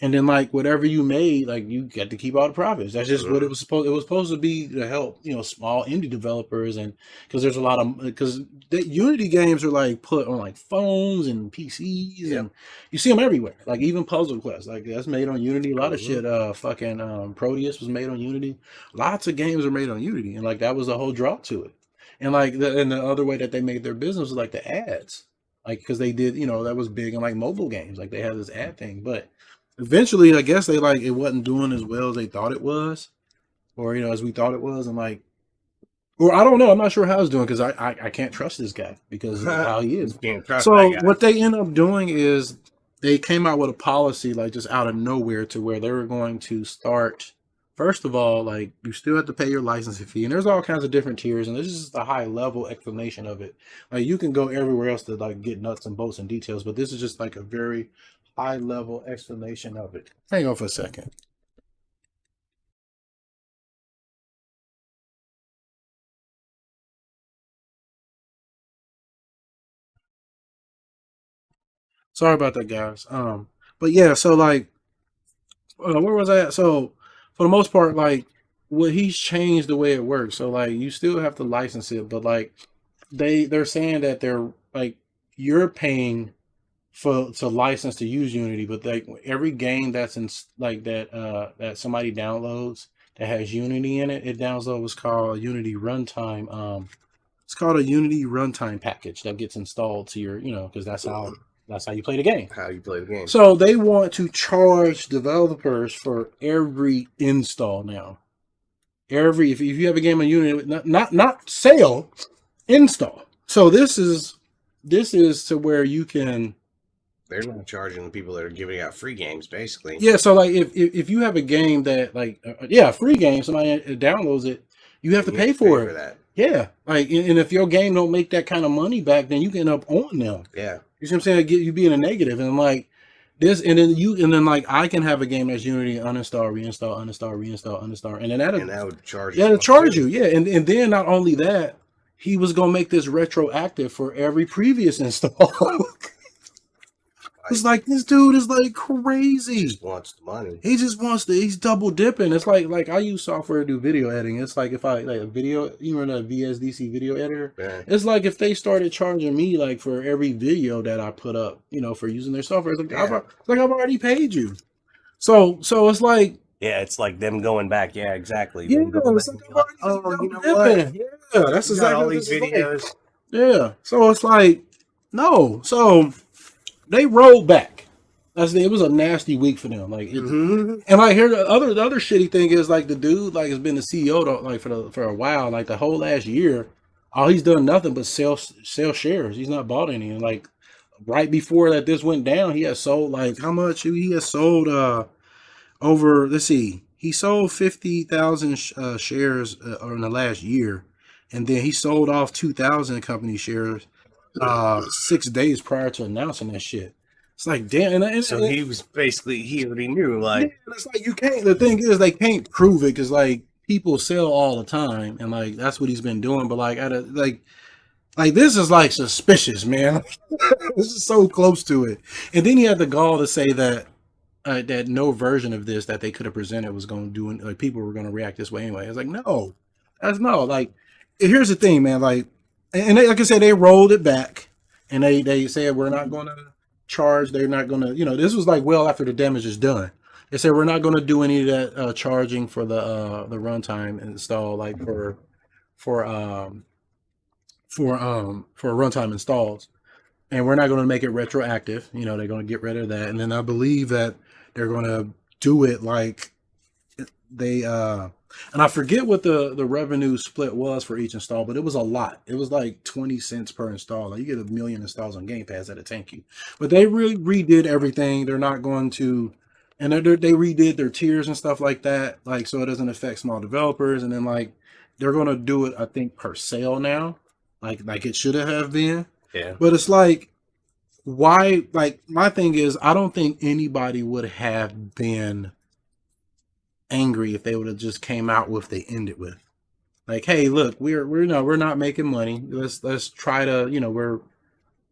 And then like whatever you made, like you get to keep all the profits. That's just what it was supposed to be, to help, you know, small indie developers. And because there's a lot of, because the Unity games are like put on like phones and PCs, and you see them everywhere. Like even Puzzle Quest, like that's made on Unity. A lot of shit, Proteus was made on Unity. Lots of games are made on Unity, and like that was the whole draw to it. And like and the other way that they made their business was like the ads, like because they did, you know, that was big in like mobile games. Like they had this ad thing, but eventually, I guess they like it wasn't doing as well as they thought it was, or you know, as we thought it was, and like, or I don't know. I'm not sure how it's doing because I can't trust this guy because of how he is. So what they end up doing is they came out with a policy like just out of nowhere to where they were going to start. First of all, like you still have to pay your licensing fee, and there's all kinds of different tiers, and this is just a high level explanation of it. Like you can go everywhere else to like get nuts and bolts and details, but this is just like a very high level explanation of it. Hang on for a second. Sorry about that, guys. But yeah, so like, where was I at? So for the most part, like, what he's changed the way it works. So like, you still have to license it, but like, they're saying that they're like, you're paying to license to use Unity, but like every game that's in like that somebody downloads that has Unity in it, it downloads what's called Unity Runtime. It's called a Unity Runtime package that gets installed to your, you know, because that's how you play the game. How you play the game. So they want to charge developers for every install now. If you have a game on Unity, not sale, install. So this is to where you can. They're not charging the people that are giving out free games, basically. Yeah, so like if you have a game that like free game, somebody downloads it, you have to pay for it. That. Yeah, like and if your game don't make that kind of money back, then you can end up on them. Yeah, you see what I'm saying? You be in a negative, and like this, and then like I can have a game that's Unity, uninstall, reinstall, uninstall, reinstall, uninstall, and then that would charge. Yeah, it'll charge you. Yeah, and then not only that, he was gonna make this retroactive for every previous install. It's like this dude is like crazy. He just wants the money. He just wants to. He's double dipping. It's like I use software to do video editing. It's like if I like a video, you remember the VSDC video editor. Yeah. It's like if they started charging me like for every video that I put up, you know, for using their software. It's like I've already paid you. So it's like it's like them going back. Yeah, exactly. Yeah, it's like, you know what? Yeah, that's exactly all these videos. Like. Yeah, so it's like no, so. They rolled back. It was a nasty week for them. Like, and like here, the other shitty thing is like the dude like has been the CEO like for a while. Like the whole last year, all he's done nothing but sell shares. He's not bought any. And like right before that this went down, he has sold like how much? He has sold over. Let's see, he sold 50,000 shares in the last year, and then he sold off 2,000 company shares. 6 days prior to announcing that shit. It's like damn. And so he was basically he already knew like it's like you can't. The thing is they can't prove it because like people sell all the time and like that's what he's been doing. But like like this is like suspicious, man. This is so close to it. And then he had the gall to say that that no version of this that they could have presented was going to do like people were going to react this way anyway. It's like no, that's no. Like here's the thing, man. Like. And they, like I said, they rolled it back, and they said we're not going to charge. They're not going to, this was like well after the damage is done. They said we're not going to do any of that charging for the runtime install, like for runtime installs, and we're not going to make it retroactive. They're going to get rid of that, and then I believe that they're going to do it like they and I forget what the revenue split was for each install, but it was a lot. It was like 20 cents per install. Like you get 1 million installs on Game Pass, that'll thank you. But they really redid everything. They're not going to, and they redid their tiers and stuff like that, like so it doesn't affect small developers. And then like they're going to do it, I think, per sale now, like it should have been. Yeah. But it's like, why? Like my thing is, I don't think anybody would have been angry if they would have just came out with they ended with, like, hey, look, we're not making money. Let's try to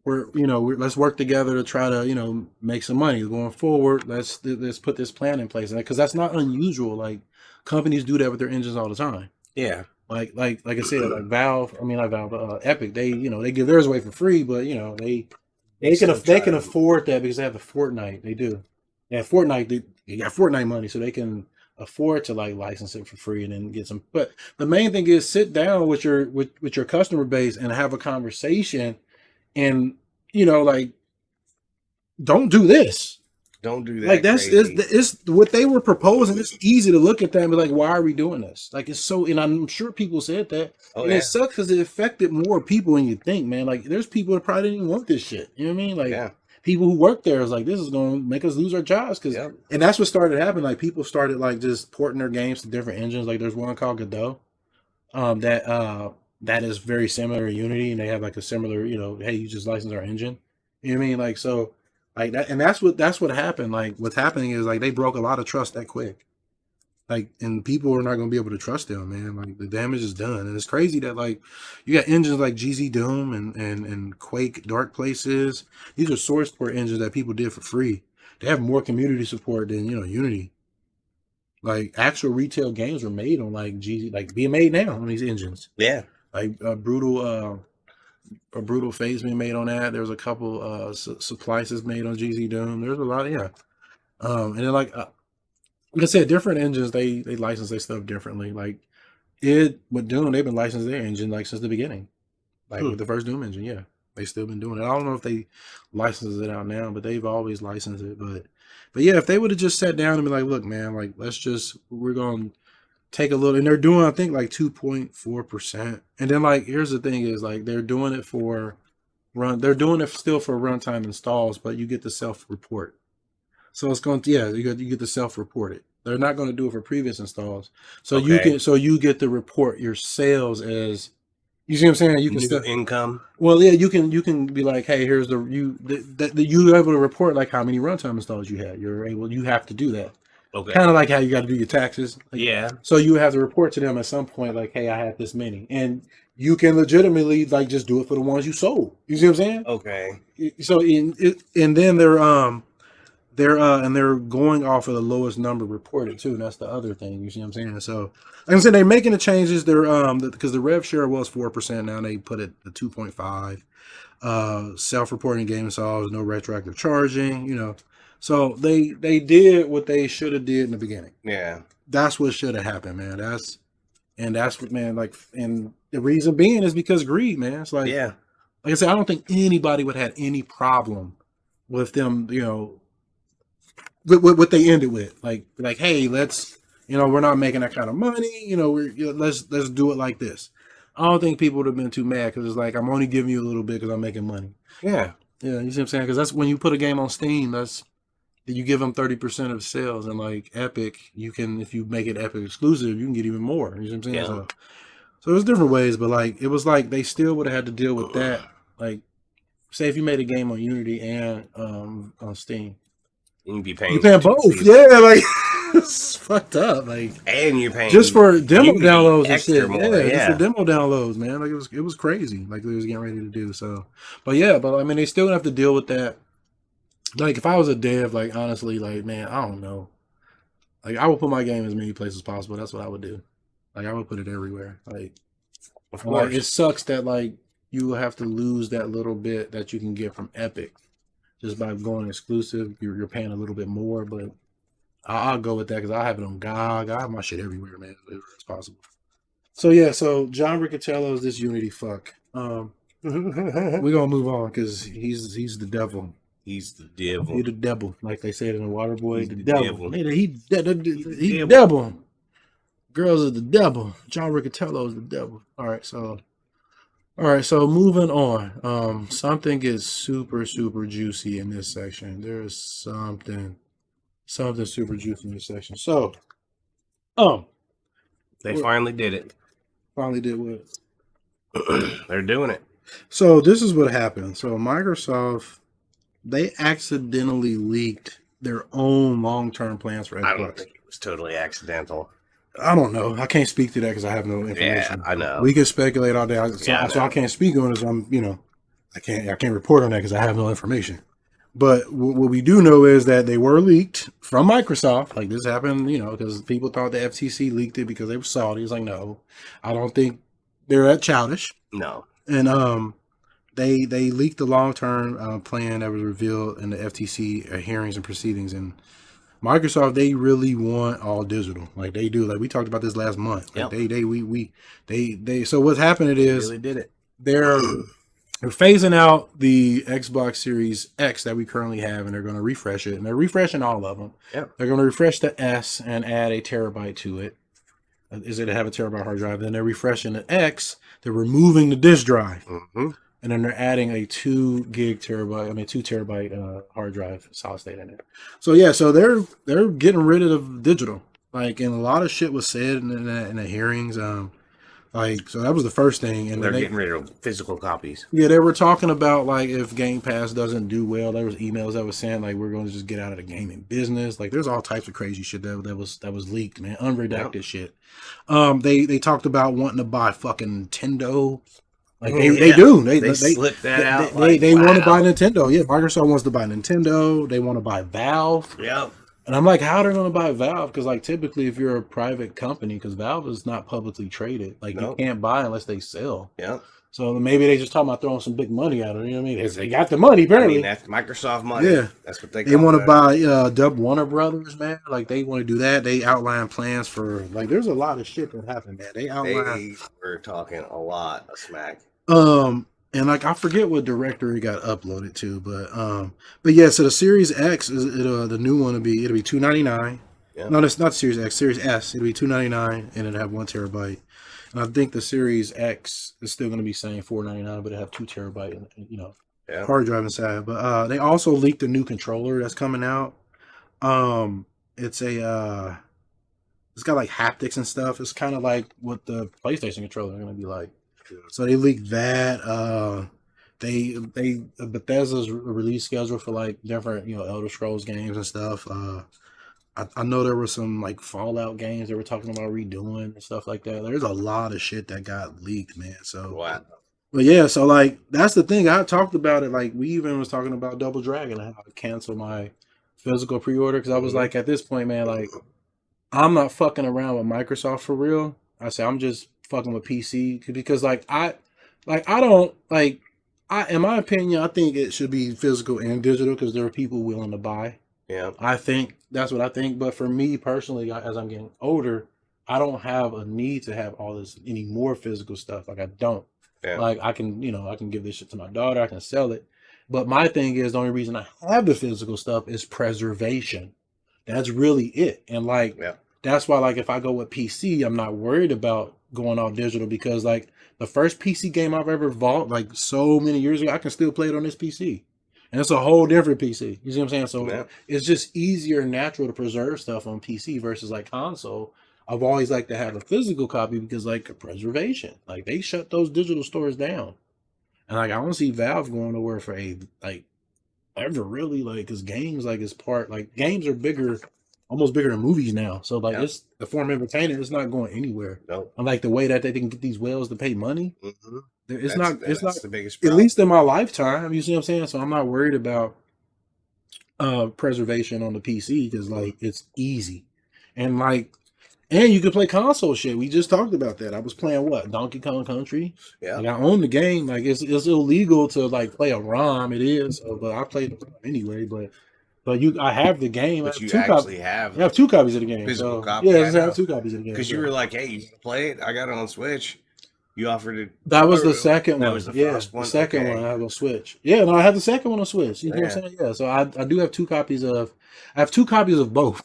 let's work together to try to make some money going forward. Let's put this plan in place, because that's not unusual. Like companies do that with their engines all the time. Yeah. Like I said, like Epic, they they give theirs away for free, but they can afford that because they have the Fortnite. They do. They have Fortnite. They got Fortnite money, so they can afford to like license it for free and then get some. But the main thing is sit down with your customer base and have a conversation, and like, don't do this. Don't do that. Like it's what they were proposing. It's easy to look at that and be like, why are we doing this? Like it's so, and I'm sure people said that. And it sucks because it affected more people than you think, man. Like there's people that probably didn't even want this shit. You know what I mean? Like people who work there is like, this is going to make us lose our jobs. And that's what started happening. Like people started like just porting their games to different engines. Like there's one called Godot, that is very similar to Unity, and they have like a similar, hey, you just license our engine. You know what I mean? Like so. Like that, and that's what happened. Like what's happening is like they broke a lot of trust that quick. Like, and people are not going to be able to trust them, man. Like the damage is done, and it's crazy that like you got engines like GZ Doom and Quake Dark Places. These are source port engines that people did for free. They have more community support than Unity. Like actual retail games were made on like GZ, like being made now on these engines. Yeah, like a brutal phase being made on that. There's a couple supplies made on GZ Doom. There's a lot, and then like I said, different engines they license their stuff differently. Like with Doom, they've been licensing their engine like since the beginning. Like with the first Doom engine, they still been doing it. I don't know if they license it out now, but they've always licensed it. But yeah, if they would have just sat down and be like, look, man, like we're gonna take a little, and they're doing, I think, like 2.4%. And then like here's the thing is like they're doing it still for runtime installs, but you get the self-report. So it's going to, you get the self-reported. They're not going to do it for previous installs. So you get to report your sales as, you see what I'm saying? You can still income. Well, yeah, you can be like, hey, here's you're able to report like how many runtime installs you had. You have to do that. Okay. Kind of like how you got to do your taxes. Like, yeah. So you have to report to them at some point, like, hey, I had this many, and you can legitimately like just do it for the ones you sold. You see what I'm saying? Okay. So and then they're going off of the lowest number reported too. And that's the other thing. You see what I'm saying? So like I said, they're making the changes. They're because the rev share was 4%. Now they put it to 2.5. Self-reporting game installs, no retroactive charging. So they did what they should have did in the beginning. Yeah. That's what should have happened, man. That's what, man, like, and the reason being is because greed, man. It's like, like I said, I don't think anybody would have had any problem with them, with what they ended with. Like, hey, let's, we're not making that kind of money. Let's do it like this. I don't think people would have been too mad because it's like, I'm only giving you a little bit because I'm making money. Yeah. Yeah, you see what I'm saying? Because that's when you put a game on Steam, you give them 30% of sales, and like Epic, you can, if you make it Epic exclusive, you can get even more. You know what I'm saying? Yeah. So there's different ways, but like it was like they still would have had to deal with that. Like, say if you made a game on Unity and on Steam, you'd be paying. You're paying both, like it's fucked up. Like, and you're paying just for demo downloads and shit. More, just for demo downloads, man. Like it was crazy. Like they was getting ready to do so. But I mean, they still have to deal with that. Like if I was a dev, like honestly, like man, I don't know. Like I would put my game in as many places as possible. That's what I would do. Like I would put it everywhere. Like, of course, it sucks that like you have to lose that little bit that you can get from Epic just by going exclusive, you're paying a little bit more, but I'll go with that because I have it on GOG. I have my shit everywhere, man, wherever it's possible. So yeah, so John Riccatello is this Unity fuck. We're gonna move on because he's the devil. He's the devil. He's the devil, like they said in the Waterboy. He's The the devil. devil. Nigga, He the devil. Girls are the devil. John Riccatello is the devil. All right, so moving on. Something gets super juicy in this section. There's something super juicy in this section. So, they finally did it. Finally did what? They're doing it. So this is what happened. So Microsoft, they accidentally leaked their own long-term plans for Xbox. I don't think it was totally accidental. I don't know. I can't speak to that because I have no information. Yeah, I know. We can speculate all day. So I can't speak on it. I can't report on that because I have no information. But what we do know is that they were leaked from Microsoft. Like this happened, because people thought the FTC leaked it because they were salty. It's like, no, I don't think they're that childish. No. And they leaked the long-term plan that was revealed in the FTC hearings and proceedings. And Microsoft, they really want all digital. Like they do. Like we talked about this last month. Like they. So what's happening is They really did it. They're phasing out the Xbox Series X that we currently have, and they're going to refresh it. And they're refreshing all of them. Yep. They're going to refresh the S and add a terabyte to it. Is it to have a terabyte hard drive? Then they're refreshing the X. They're removing the disk drive. Mm-hmm. And then they're adding a 2 terabyte hard drive solid state in it. So yeah, so they're getting rid of digital. Like, and a lot of shit was said in the hearings. So that was the first thing. And they're getting rid of physical copies. Yeah, they were talking about like if Game Pass doesn't do well, there was emails that was saying like we're going to just get out of the gaming business. Like there's all types of crazy shit that was leaked, man, unredacted shit. They talked about wanting to buy fucking Nintendo. Like they do. They slipped that out. They want to buy Nintendo. Yeah, Microsoft wants to buy Nintendo. They want to buy Valve. Yep. And I'm like, how are they going to buy Valve? Because like typically, if you're a private company, because Valve is not publicly traded, like you can't buy unless they sell. Yeah. So maybe they just talking about throwing some big money at it. You know what I mean? They got the money apparently. That's Microsoft money. Yeah, that's what they want to buy Dub Warner Brothers, man. Like they want to do that. They outline plans for like. There's a lot of shit that happened, man. They were talking a lot of smack. And like I forget what directory it got uploaded to, but yeah. So the Series X is the new one it'll be $299. Yeah. No, that's not Series X. Series S it'll be $299, and it'll have 1 terabyte. And I think the Series X is still going to be saying $499, but it have 2 terabyte, hard drive inside. But they also leaked a new controller that's coming out. It's got like haptics and stuff. It's kind of like what the PlayStation controller is going to be like. So they leaked that. Bethesda's release schedule for like different, Elder Scrolls games and stuff. I know there were some like Fallout games they were talking about redoing and stuff like that. There's a lot of shit that got leaked, man. So wow. But yeah, so like that's the thing. I talked about it. Like we even was talking about Double Dragon and how I canceled my physical pre-order because I was like, at this point, man, like I'm not fucking around with Microsoft for real. I say I'm just fucking with PC because in my opinion, I think it should be physical and digital because there are people willing to buy. Yeah, I think that's what I think. But for me personally, as I'm getting older, I don't have a need to have all this any more physical stuff. Like I don't. Yeah. Like I can give this shit to my daughter. I can sell it. But my thing is the only reason I have the physical stuff is preservation. That's really it. And that's why like if I go with PC, I'm not worried about going all digital because like the first PC game I've ever bought like so many years ago, I can still play it on this PC. And it's a whole different PC. You see what I'm saying? So it's just easier and natural to preserve stuff on PC versus like console. I've always liked to have a physical copy because like preservation. Like they shut those digital stores down. And like I don't see Valve going nowhere for ever really like because games like is part like games are bigger. Almost bigger than movies now. So like it's the form of entertainment. It's not going anywhere. No. Unlike the way that they can get these whales to pay money. Mm-hmm. It's not the biggest problem. At least in my lifetime. You see what I'm saying? So I'm not worried about preservation on the PC because like it's easy. And like And you can play console shit. We just talked about that. I was playing what? Donkey Kong Country. Yeah. Like I own the game. Like it's illegal to like play a ROM. It is, but I played the ROM anyway. But I have the game. But you actually have. I have 2 copies of the game. Physical So, copy. yeah, I I have 2 copies of the game. Because you were like, "Hey, you want to play it? I got it on Switch." You offered it. That was the second one. That was the first one. The second Okay. one I have on Switch. Yeah, no, I have the second one on Switch. You know what I'm saying? Yeah. So I do have 2 copies of. I have 2 copies of both.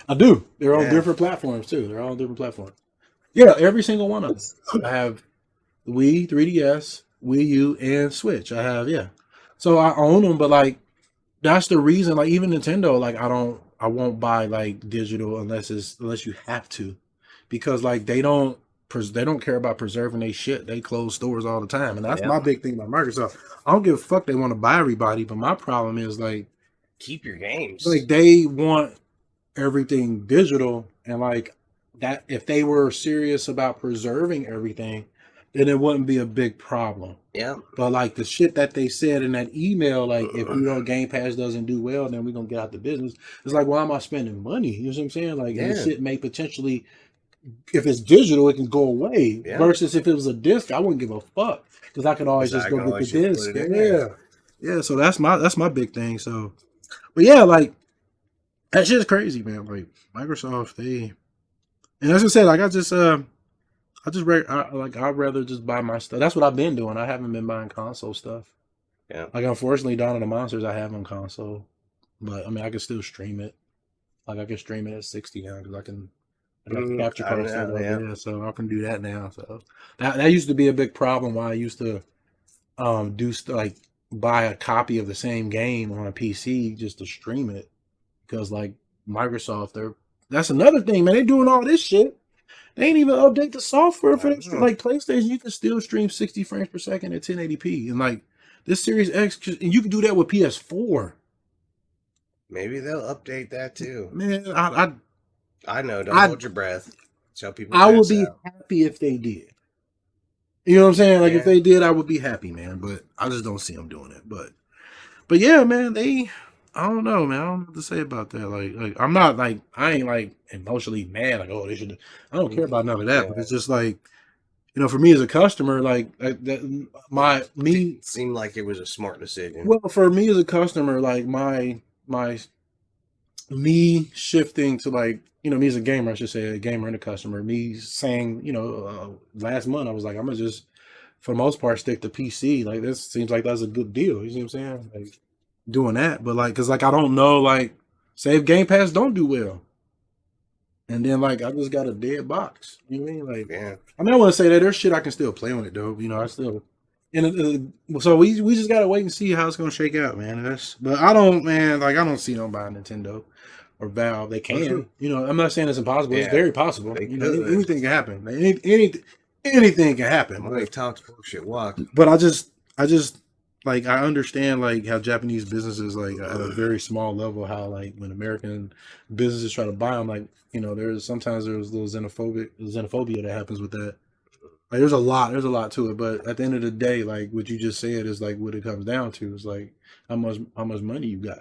I do. They're on different platforms too. They're all on different platforms. Yeah, every single one of them. I have Wii, 3DS, Wii U, and Switch. I have So I own them, but like that's the reason. Like even Nintendo, like I won't buy like digital unless you have to, because like they don't care about preserving their shit. They close stores all the time, and that's my big thing about Microsoft. I don't give a fuck. They want to buy everybody, but my problem is like keep your games. Like they want everything digital, and like that. If they were serious about preserving everything, then it wouldn't be a big problem. Yeah. But like the shit that they said in that email, like if Game Pass doesn't do well, then we're gonna get out the business. It's like, why am I spending money? You know what I'm saying? Like and the shit may potentially, if it's digital, it can go away. Yeah. Versus if it was a disc, I wouldn't give a fuck because I could always just go get the disc. Yeah. So that's my big thing. So, but yeah, like that shit is crazy, man. Like Microsoft, and as I said, like I'd rather just buy my stuff. That's what I've been doing. I haven't been buying console stuff. Yeah. Like unfortunately, Dawn of the Monsters I have on console, but I mean I can still stream it. Like I can stream it at 60 now because I got the capture card stuff. So I can do that now. So that used to be a big problem. Why I used to like buy a copy of the same game on a PC just to stream it, because like Microsoft, that's another thing, man. They're doing all this shit. They ain't even update the software for this. Like PlayStation, you can still stream 60 frames per second at 1080p, and like this Series X, and you can do that with PS4. Maybe they'll update that too. Man, I know. Don't hold your breath. Tell people. I would be happy if they did. You know what I'm saying? Like if they did, I would be happy, man. But I just don't see them doing it. But yeah, man, I don't know, man. I don't know what to say about that. Like I'm not like, I ain't like emotionally mad. Like, oh, they should. I don't care about none of that. But it's just like, you know, for me as a customer, like it seemed like it was a smart decision. Well, for me as a customer, like me shifting to like, you know, me as a gamer, I should say, a gamer and a customer. Me saying, you know, last month I was like, I'm gonna just, for the most part, stick to PC. Like this seems like that's a good deal. You see what I'm saying? Like doing that, but like, cause like I don't know, like, say if Game Pass don't do well, and then like I just got a dead box. You know what I mean? Like, I mean, I want to say that there's shit I can still play on it though. You know, I still, and so we just gotta wait and see how it's gonna shake out, man. But I don't see them buying Nintendo or Valve. They can, you know. I'm not saying it's impossible. It's very possible. You know, anything can happen. Anything can happen. Like talk bullshit. Walk. But I just like I understand like how Japanese businesses like at a very small level, how like when American businesses try to buy them, like, you know, there's a little xenophobia that happens with that. Like there's a lot to it, but at the end of the day, like what you just said is like what it comes down to is like how much money you got.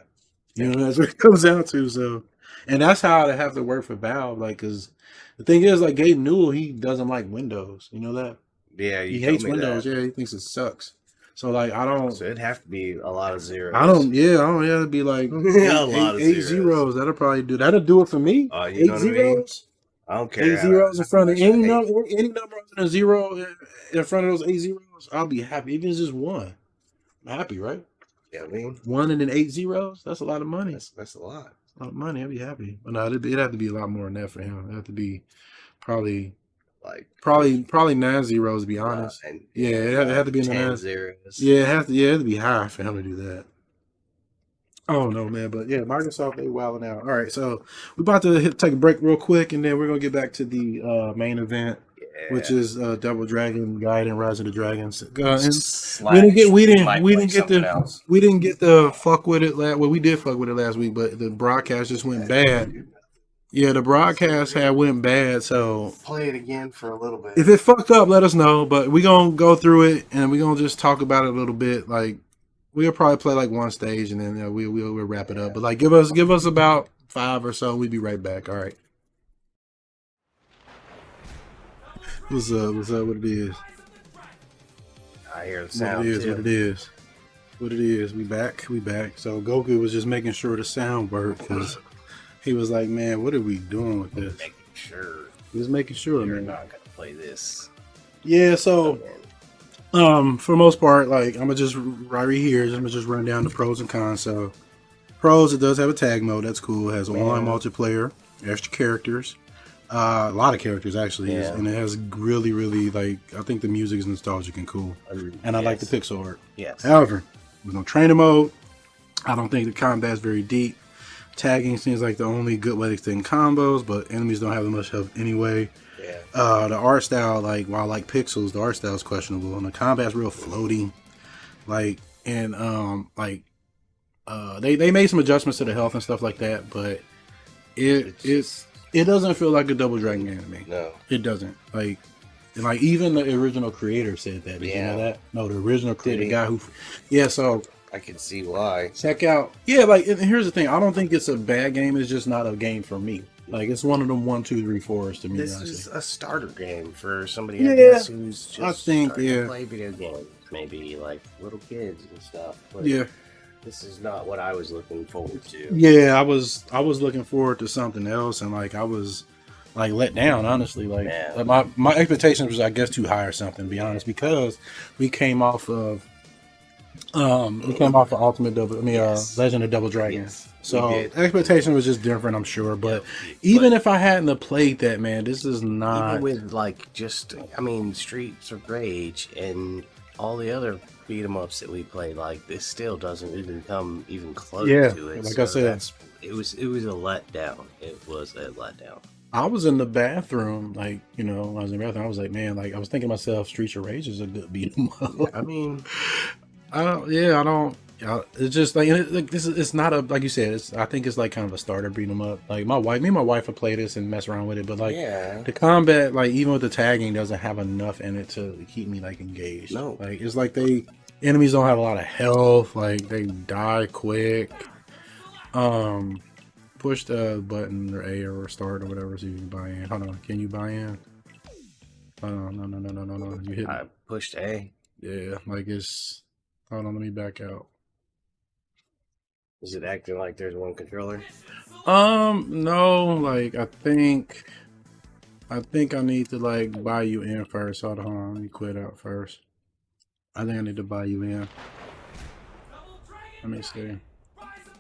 You know, that's what it comes down to. So, and that's how it have to work for Valve. Like, cause the thing is, like Gaiden Newell, he doesn't like Windows. You know that? Yeah, he hates Windows. That. Yeah, he thinks it sucks. So like I don't. So it'd have to be a lot of zeros. I don't. It'd be like eight zeros. That'll probably do. That'll do it for me. 8 zeros. I don't care. 8 zeros in front of any number other than a zero in front of those 8 zeros. I'll be happy. Even if it's just one, I'm happy, right? Yeah, I mean 1 and then 8 zeros. That's a lot of money. That's a lot. A lot of money. I'd be happy. But no, it'd have to be a lot more than that for him. It'd have to be probably 9 zeros, to be honest. It'd have to be 10 zeros. Yeah, it'd be high for him to do that. I don't know, man, but yeah, Microsoft, they wilding out. All right, so we're about to take a break real quick, and then we're gonna get back to the main event, which is Double Dragon Gaiden Rise of the Dragons. We didn't get to fuck with it. Well, we did fuck with it last week, but the broadcast just went bad. Yeah, the broadcast went bad, so play it again for a little bit. If it fucked up, let us know. But we're gonna go through it and we're gonna just talk about it a little bit. Like we'll probably play like one stage and then we'll wrap it up. But like give us about 5 or so. We'll be right back. All right. What's up? What's up? What it is? I hear the What sound it is? too. What it is? What it is? We back. We back. So Goku was just making sure the sound worked because he was like, "Man, what are we doing with this?" Making sure He was making sure, you're man. not gonna play this. Yeah. So, for the most part, like I'm gonna just right here. I'm gonna just run down the pros and cons. So, pros, it does have a tag mode. That's cool. It has online multiplayer, extra characters, a lot of characters actually, and it has really, really like I think the music is nostalgic and cool, and I like the pixel art. Yes. However, with no trainer mode, I don't think the combat is very deep. Tagging seems like the only good way to extend combos, but enemies don't have much health anyway. Yeah. The art style, like while I like pixels, the art style is questionable, and the combat's real floaty. Like and they made some adjustments to the health and stuff like that, but it doesn't feel like a Double Dragon game to me. No, it doesn't. Like even the original creator said that. Did you know that? No, the original creator guy who, So I can see why. check out. Yeah, like and here's the thing. I don't think it's a bad game. It's just not a game for me. Like it's one of them 1, 2, 3, 4s to me. This honestly. is a starter game for somebody Yeah, I guess who's just I think, starting to yeah. play video games, maybe like little kids and stuff. But Yeah, this is not what I was looking forward to. yeah. I was looking forward to something else, and like I was like let down. Honestly, like my expectations was I guess too high or something. To be honest, because we came off of Ultimate Double. Legend of Double Dragon. Yes, so expectation was just different, I'm sure. But even if I hadn't have played that, man, this is not. Even with like just, I mean, Streets of Rage and all the other beat 'em ups that we played, like this still doesn't even come even close to it. Like I said, it was a letdown. It was a letdown. I was in the bathroom, like I was in the bathroom. I was like, man, like I was thinking to myself, Streets of Rage is a good beat 'em up. I mean. I don't. It's just like this is. It's not a like you said. I think it's like kind of a starter beating them up. Like me and my wife would play this and mess around with it, but like the combat, like even with the tagging, doesn't have enough in it to keep me like engaged. No, like it's like enemies don't have a lot of health. Like they die quick. Push the button or A or start or whatever so you can buy in. Hold on, can you buy in? No. You hit. I pushed A. Yeah, like it's. Hold on, let me back out. Is it acting like there's one controller? No, like I think I need to like buy you in first. Hold on, let me quit out first. I think I need to buy you in. Let me see.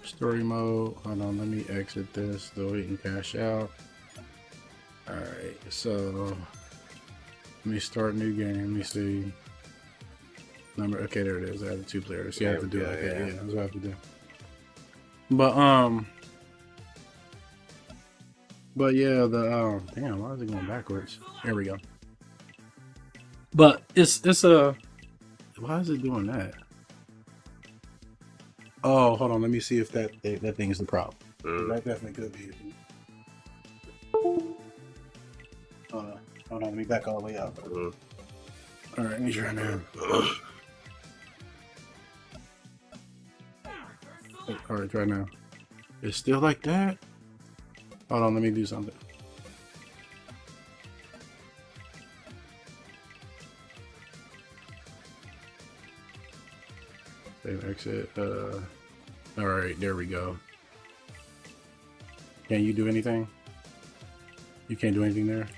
Story mode. Hold on, let me exit this so we can cash out. Alright, so let me start new game. Let me see. Okay, there it is. I have 2 players. You have to do it. Okay, yeah, that's what I have to do. But yeah, the damn, why is it going backwards? There we go. But it's a why is it doing that? Oh, hold on, let me see if that thing is the problem. That definitely could be. Hold on, let me back all the way out. All right, let me try now. All right, try now. It's still like that? Hold on, let me do something. Save exit. All right, there we go. Can you do anything? You can't do anything there?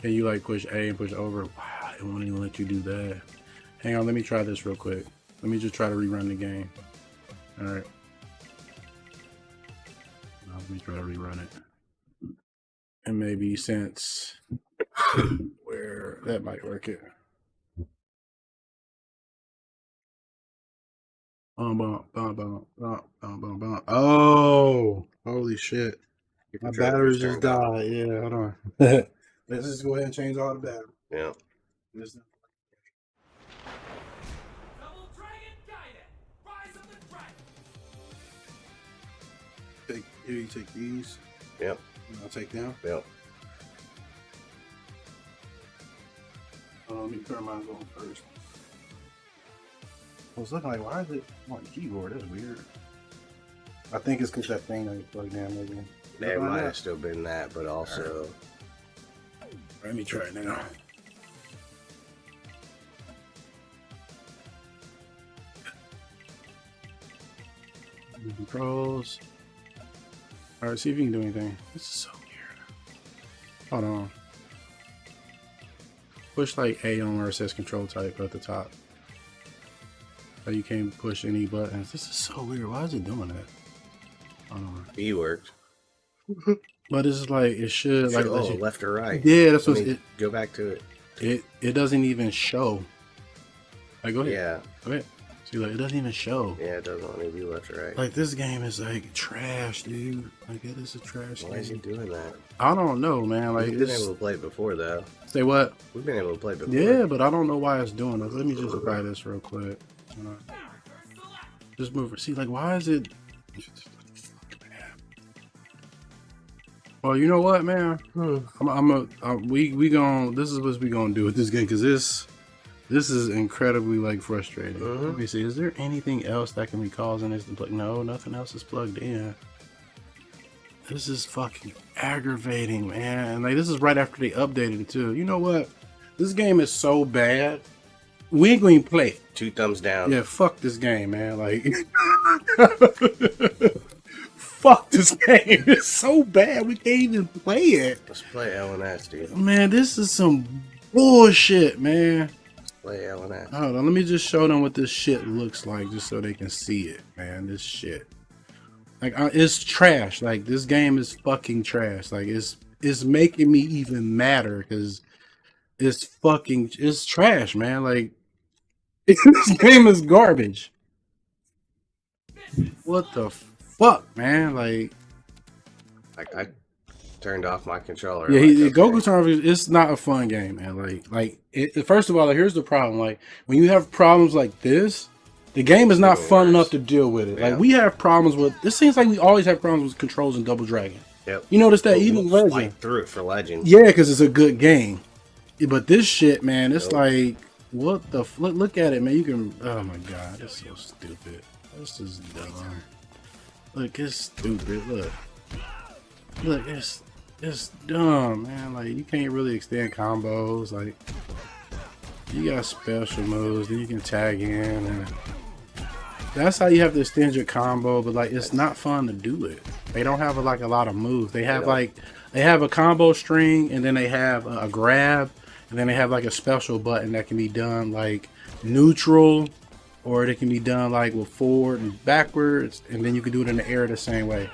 Can you like push A and push over? Wow, it won't even let you do that. Hang on, let me try this real quick. Let me just try to rerun the game. All right. Let me try to rerun it. And maybe since where that might work it. Oh, holy shit. My batteries just died. Yeah, hold on. Let's just go ahead and change all the batteries. Yeah. Double Dragon Gaiden, Rise of the Dragon. Here you take these. Yep. And I'll take them. Yep. Let me turn mine on first. I was looking like, why is it on the keyboard? That's weird. I think it's because that thing that plugged in. Maybe. There might have still been that, but also Let me try it now. Controls. All right, see if you can do anything. This is so weird. Hold on. Push like A on where it says control type at the top. So you can't push any buttons. This is so weird. Why is it doing that? Hold on. B worked. But this is like it should like Oh, left or right. Yeah, that's what Let me it. go back to it. It doesn't even show. Like go ahead. Yeah. Go ahead. See, like it doesn't even show. Yeah, it doesn't want to be left or right. Like this game is like trash, dude. Like it is a trash Why is he game. doing that? I don't know, man. Like We've been it's, able to play it before, though. say what? We've been able to play it before. Yeah, but I don't know why it's doing this. Let me just try this real quick. Just move it. See, like, why is it? Well, you know what, man? We gon' this is what we gonna do with this game because this is incredibly like frustrating. Let me see. Is there anything else that can be causing this to plug? No, nothing else is plugged in. This is fucking aggravating, man. And like this is right after they updated it too. You know what? This game is so bad. We ain't gonna play it. 2 thumbs down. Yeah, fuck this game, man. Like, fuck this game. It's so bad we can't even play it. Let's play LNS, dude. Man, this is some bullshit, man. Let's play LNS. Hold on, let me just show them what this shit looks like, just so they can see it, man. This shit, like, it's trash. Like, this game is fucking trash. Like, it's making me even madder because it's trash, man. Like, this game is garbage. What the fuck, man? Like, I turned off my controller. yeah, Like, Goku Turn. It's not a fun game, man. First of all, like, here's the problem. Like, when you have problems like this, the game is not fun enough to deal with it. Yeah. Like, we have problems with. This seems like we always have problems with controls in Double Dragon. Yep. You notice that But even we'll Legend. fight through it for Legend. Yeah, because it's a good game. Yeah, but this shit, man, it's like, what the look at it, man. You can. Oh my god, it's so stupid. This is dumb. Look, it's stupid. Look, it's dumb, man. Like, you can't really extend combos. Like, you got special moves that you can tag in, and that's how you have to extend your combo. But like, it's not fun to do it. They don't have like a lot of moves. They have they have a combo string, and then they have a grab, and then they have like a special button that can be done like neutral, or it can be done like with forward and backwards, and then you can do it in the air the same way.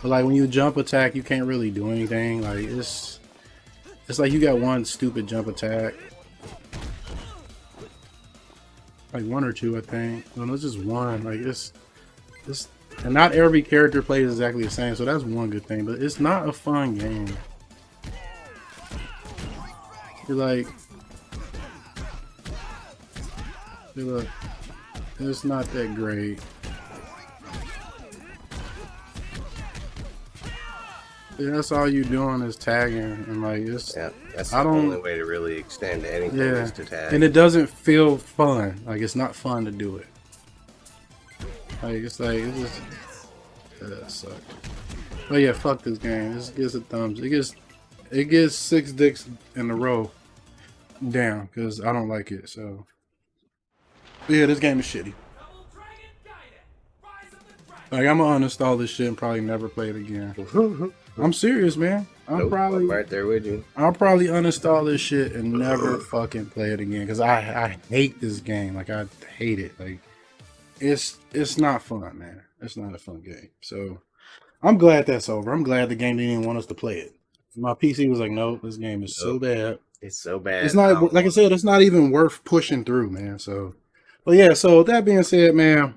But like when you jump attack, you can't really do anything. Like it's like you got one stupid jump attack, like one or two, I think. No, it's just one. Like it's and not every character plays exactly the same, so that's one good thing. But it's not a fun game. You're like, look, it's not that great. Yeah, that's all you doing is tagging, and like it's. Yeah, that's I the don't- only way to really extend anything Yeah, is to tag. and it doesn't feel fun. Like it's not fun to do it. Like it's just that sucks. But yeah, fuck this game. This gets a thumbs. It gets 6 dicks in a row down because I don't like it. So but yeah, this game is shitty. Double Dragon Gaiden. Rise of the Dragon. Like I'm gonna uninstall this shit and probably never play it again. I'm serious, man. Nope, I'm right there with you. I'll probably uninstall this shit and never fucking play it again because I hate this game. Like I hate it. Like it's not fun, man. It's not a fun game. So I'm glad that's over. I'm glad the game didn't even want us to play it. My PC was like, no, this game is so bad. It's so bad. It's not, like I said, it's not even worth pushing through, man. So, but yeah. So that being said, man,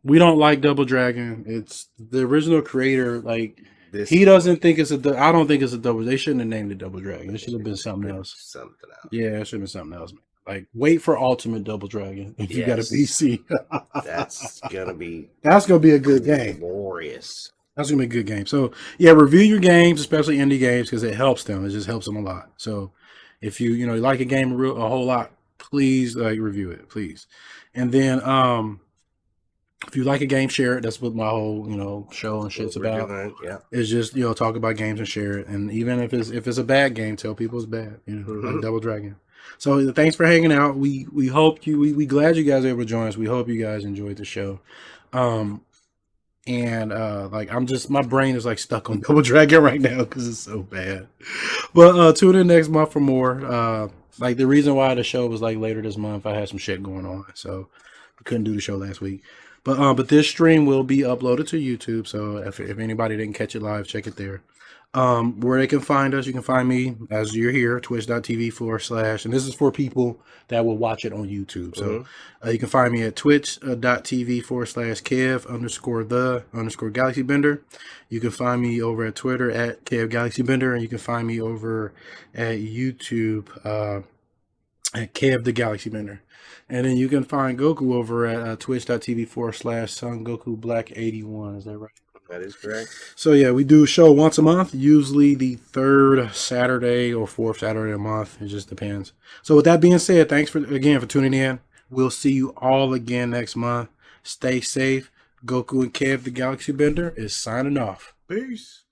we don't like Double Dragon. It's the original creator. Like he doesn't think it's I don't think it's a double. They shouldn't have named it Double Dragon. It should have been something else. Something else. Yeah, it should have been something else, man. Like wait for Ultimate Double Dragon if you got a PC. That's gonna be a good game. glorious. That's gonna be a good game. So yeah, review your games, especially indie games, because it helps them. It just helps them a lot. So if you like a game a whole lot, please like review it, please. And then If you like a game, share it. That's what my whole show and shit's We're about. doing, yeah. It's just talk about games and share it. And even if it's a bad game, tell people it's bad. Like Double Dragon. So thanks for hanging out. We hope we glad you guys are able to join us. We hope you guys enjoyed the show. And like my brain is like stuck on Double Dragon right now because it's so bad. But tune in next month for more. Like the reason why the show was like later this month, I had some shit going on, so we couldn't do the show last week. But this stream will be uploaded to YouTube, so if anybody didn't catch it live, check it there. Where they can find us, you can find me as you're here, twitch.tv/, and this is for people that will watch it on YouTube. So you can find me at twitch.tv/Kev_the_Galaxybender. You can find me over at Twitter at Kev Galaxybender, and you can find me over at YouTube at Kev the Galaxybender. And then you can find Goku over at twitch.tv/SunGokuBlack81. Is that right? That is correct. So yeah, we do a show once a month, usually the third Saturday or fourth Saturday a month. It just depends. So with that being said, thanks for tuning in. We'll see you all again next month. Stay safe. Goku and Kev the Galaxybender is signing off. Peace.